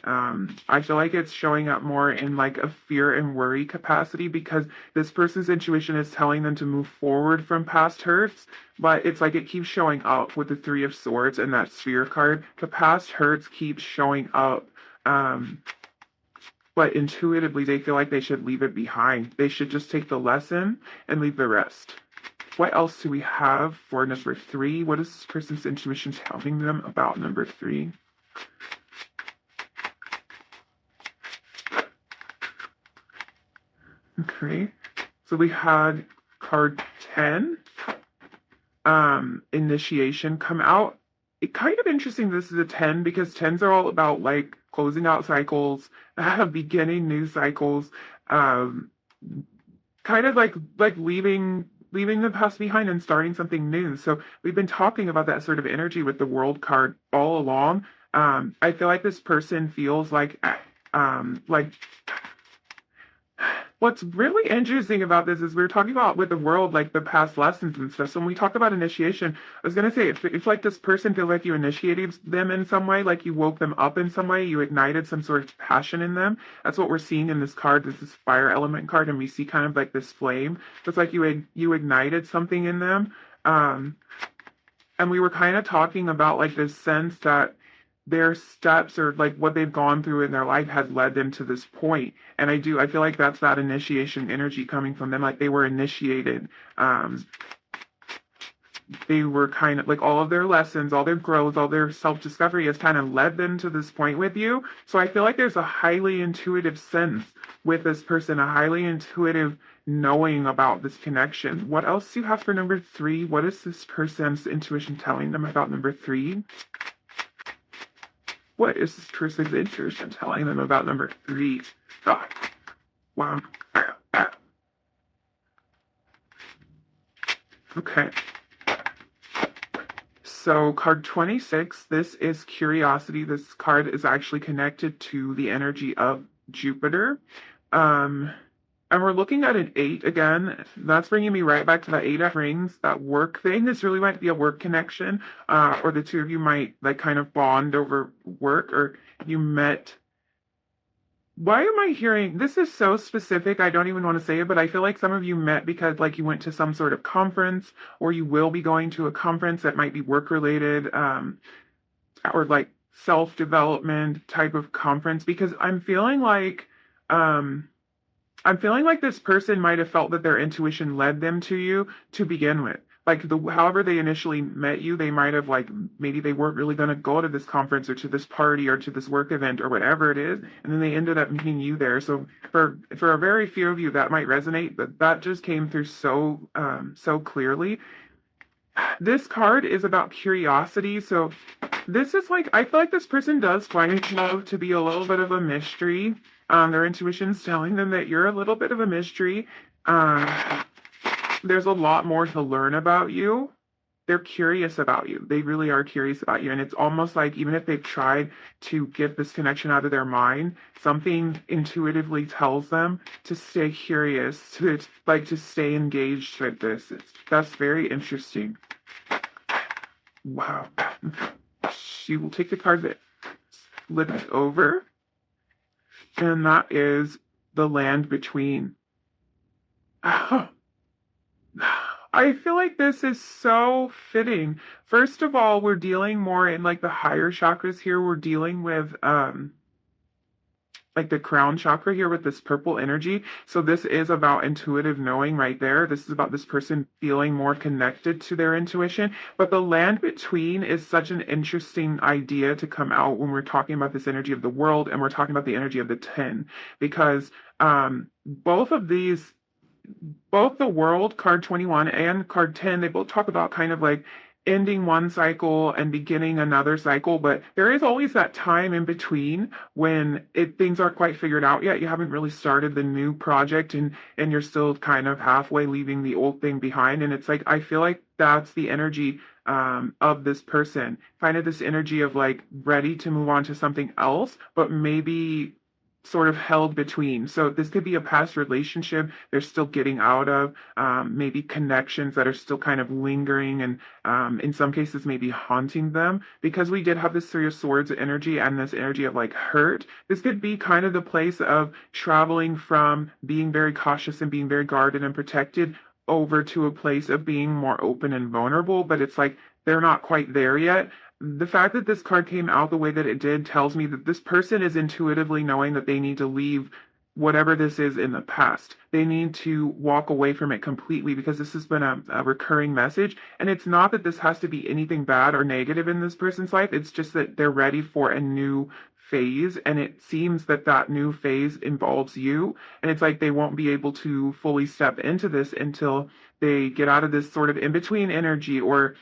A: I feel like it's showing up more in like a fear and worry capacity because this person's intuition is telling them to move forward from past hurts. But it's like it keeps showing up with the Three of Swords and that Sphere card. The past hurts keep showing up. But intuitively, they feel like they should leave it behind. They should just take the lesson and leave the rest. What else do we have for number 3? What is this person's intuition telling them about number 3? Okay, so we had card 10, initiation, come out. It's kind of interesting this is a 10 because 10s are all about like closing out cycles, beginning new cycles, kind of like leaving the past behind and starting something new. So we've been talking about that sort of energy with the World card all along. I feel like this person feels like what's really interesting about this is we were talking about with the world, like the past lessons and stuff. So when we talk about initiation, I was going to say, if like this person feels like you initiated them in some way, like you woke them up in some way, you ignited some sort of passion in them. That's what we're seeing in this card. This is fire element card, and we see kind of like this flame. So it's like you ignited something in them. And we were kind of talking about like this sense that their steps or like what they've gone through in their life has led them to this point. And I feel like that's that initiation energy coming from them, like they were initiated they were kind of like all of their lessons, all their growth, all their self-discovery has kind of led them to this point with you. So I feel like there's a highly intuitive sense with this person, a highly intuitive knowing about this connection. What else do you have for number three? What is this person's intuition telling them about number three? What is this person's intuition telling them about number three? Oh, wow. Okay. So card 26, this is curiosity. This card is actually connected to the energy of Jupiter. Um, and we're looking at an 8 again. That's bringing me right back to that 8 of rings, that work thing. This really might be a work connection, or the two of you might like kind of bond over work, or you met. Why am I hearing this is so specific? I don't even want to say it, but I feel like some of you met because like you went to some sort of conference, or you will be going to a conference that might be work related, or like self-development type of conference, because um I'm feeling like this person might have felt that their intuition led them to you to begin with. Like however they initially met you, they might have like maybe they weren't really going to go to this conference or to this party or to this work event or whatever it is, and then they ended up meeting you there. So for a very few of you that might resonate, but that just came through so clearly. This card is about curiosity. So this is like, I feel like this person does find love to be a little bit of a mystery. Their intuition's telling them that you're a little bit of a mystery. There's a lot more to learn about you. They're curious about you. They really are curious about you. And it's almost like even if they've tried to get this connection out of their mind, something intuitively tells them to stay curious, to stay engaged with this. That's very interesting. Wow. She will take the card that flipped over, and that is the land between. I feel like this is so fitting. First of all, we're dealing more in like the higher chakras here. We're dealing with like the crown chakra here with this purple energy. So this is about intuitive knowing right there. This is about this person feeling more connected to their intuition. But the land between is such an interesting idea to come out when we're talking about this energy of the world and we're talking about the energy of the 10, because both of these, both the world, card 21, and card 10, they both talk about kind of like ending one cycle and beginning another cycle, but there is always that time in between when things aren't quite figured out yet. You haven't really started the new project, and you're still kind of halfway leaving the old thing behind. And it's like, I feel like that's the energy of this person, kind of this energy of like ready to move on to something else, but maybe sort of held between. So this could be a past relationship they're still getting out of, maybe connections that are still kind of lingering and in some cases maybe haunting them. Because we did have this Three of Swords energy and this energy of like hurt, this could be kind of the place of traveling from being very cautious and being very guarded and protected over to a place of being more open and vulnerable, but it's like they're not quite there yet. The fact that this card came out the way that it did tells me that this person is intuitively knowing that they need to leave whatever this is in the past. They need to walk away from it completely, because this has been a recurring message. And it's not that this has to be anything bad or negative in this person's life. It's just that they're ready for a new phase, and it seems that that new phase involves you, and it's like they won't be able to fully step into this until they get out of this sort of in-between energy, or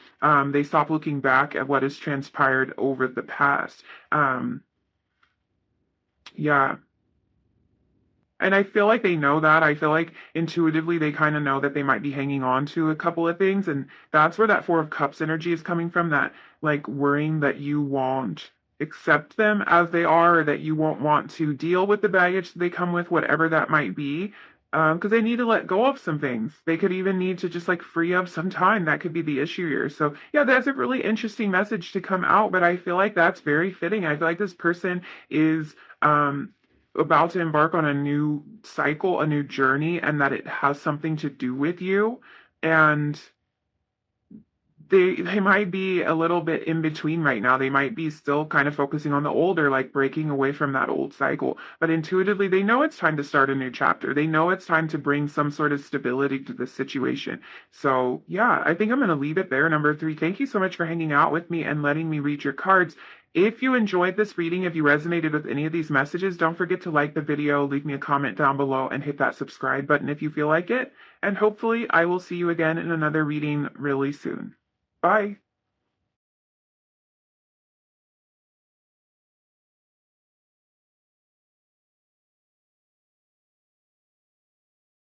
A: they stop looking back at what has transpired over the past. Yeah. And I feel like they know that. I feel like intuitively they kind of know that they might be hanging on to a couple of things. And that's where that Four of Cups energy is coming from, that like worrying that you won't accept them as they are, or that you won't want to deal with the baggage that they come with, whatever that might be. Because they need to let go of some things. They could even need to just like free up some time. That could be the issue here. So yeah, that's a really interesting message to come out, but I feel like that's very fitting. I feel like this person is about to embark on a new cycle, a new journey, and that it has something to do with you. And they might be a little bit in between right now. They might be still kind of focusing on the older, like breaking away from that old cycle. But intuitively, they know it's time to start a new chapter. They know it's time to bring some sort of stability to the situation. So, yeah, I think I'm going to leave it there. Number 3, thank you so much for hanging out with me and letting me read your cards. If you enjoyed this reading, if you resonated with any of these messages, don't forget to like the video, leave me a comment down below, and hit that subscribe button if you feel like it. And hopefully, I will see you again in another reading really soon. Bye.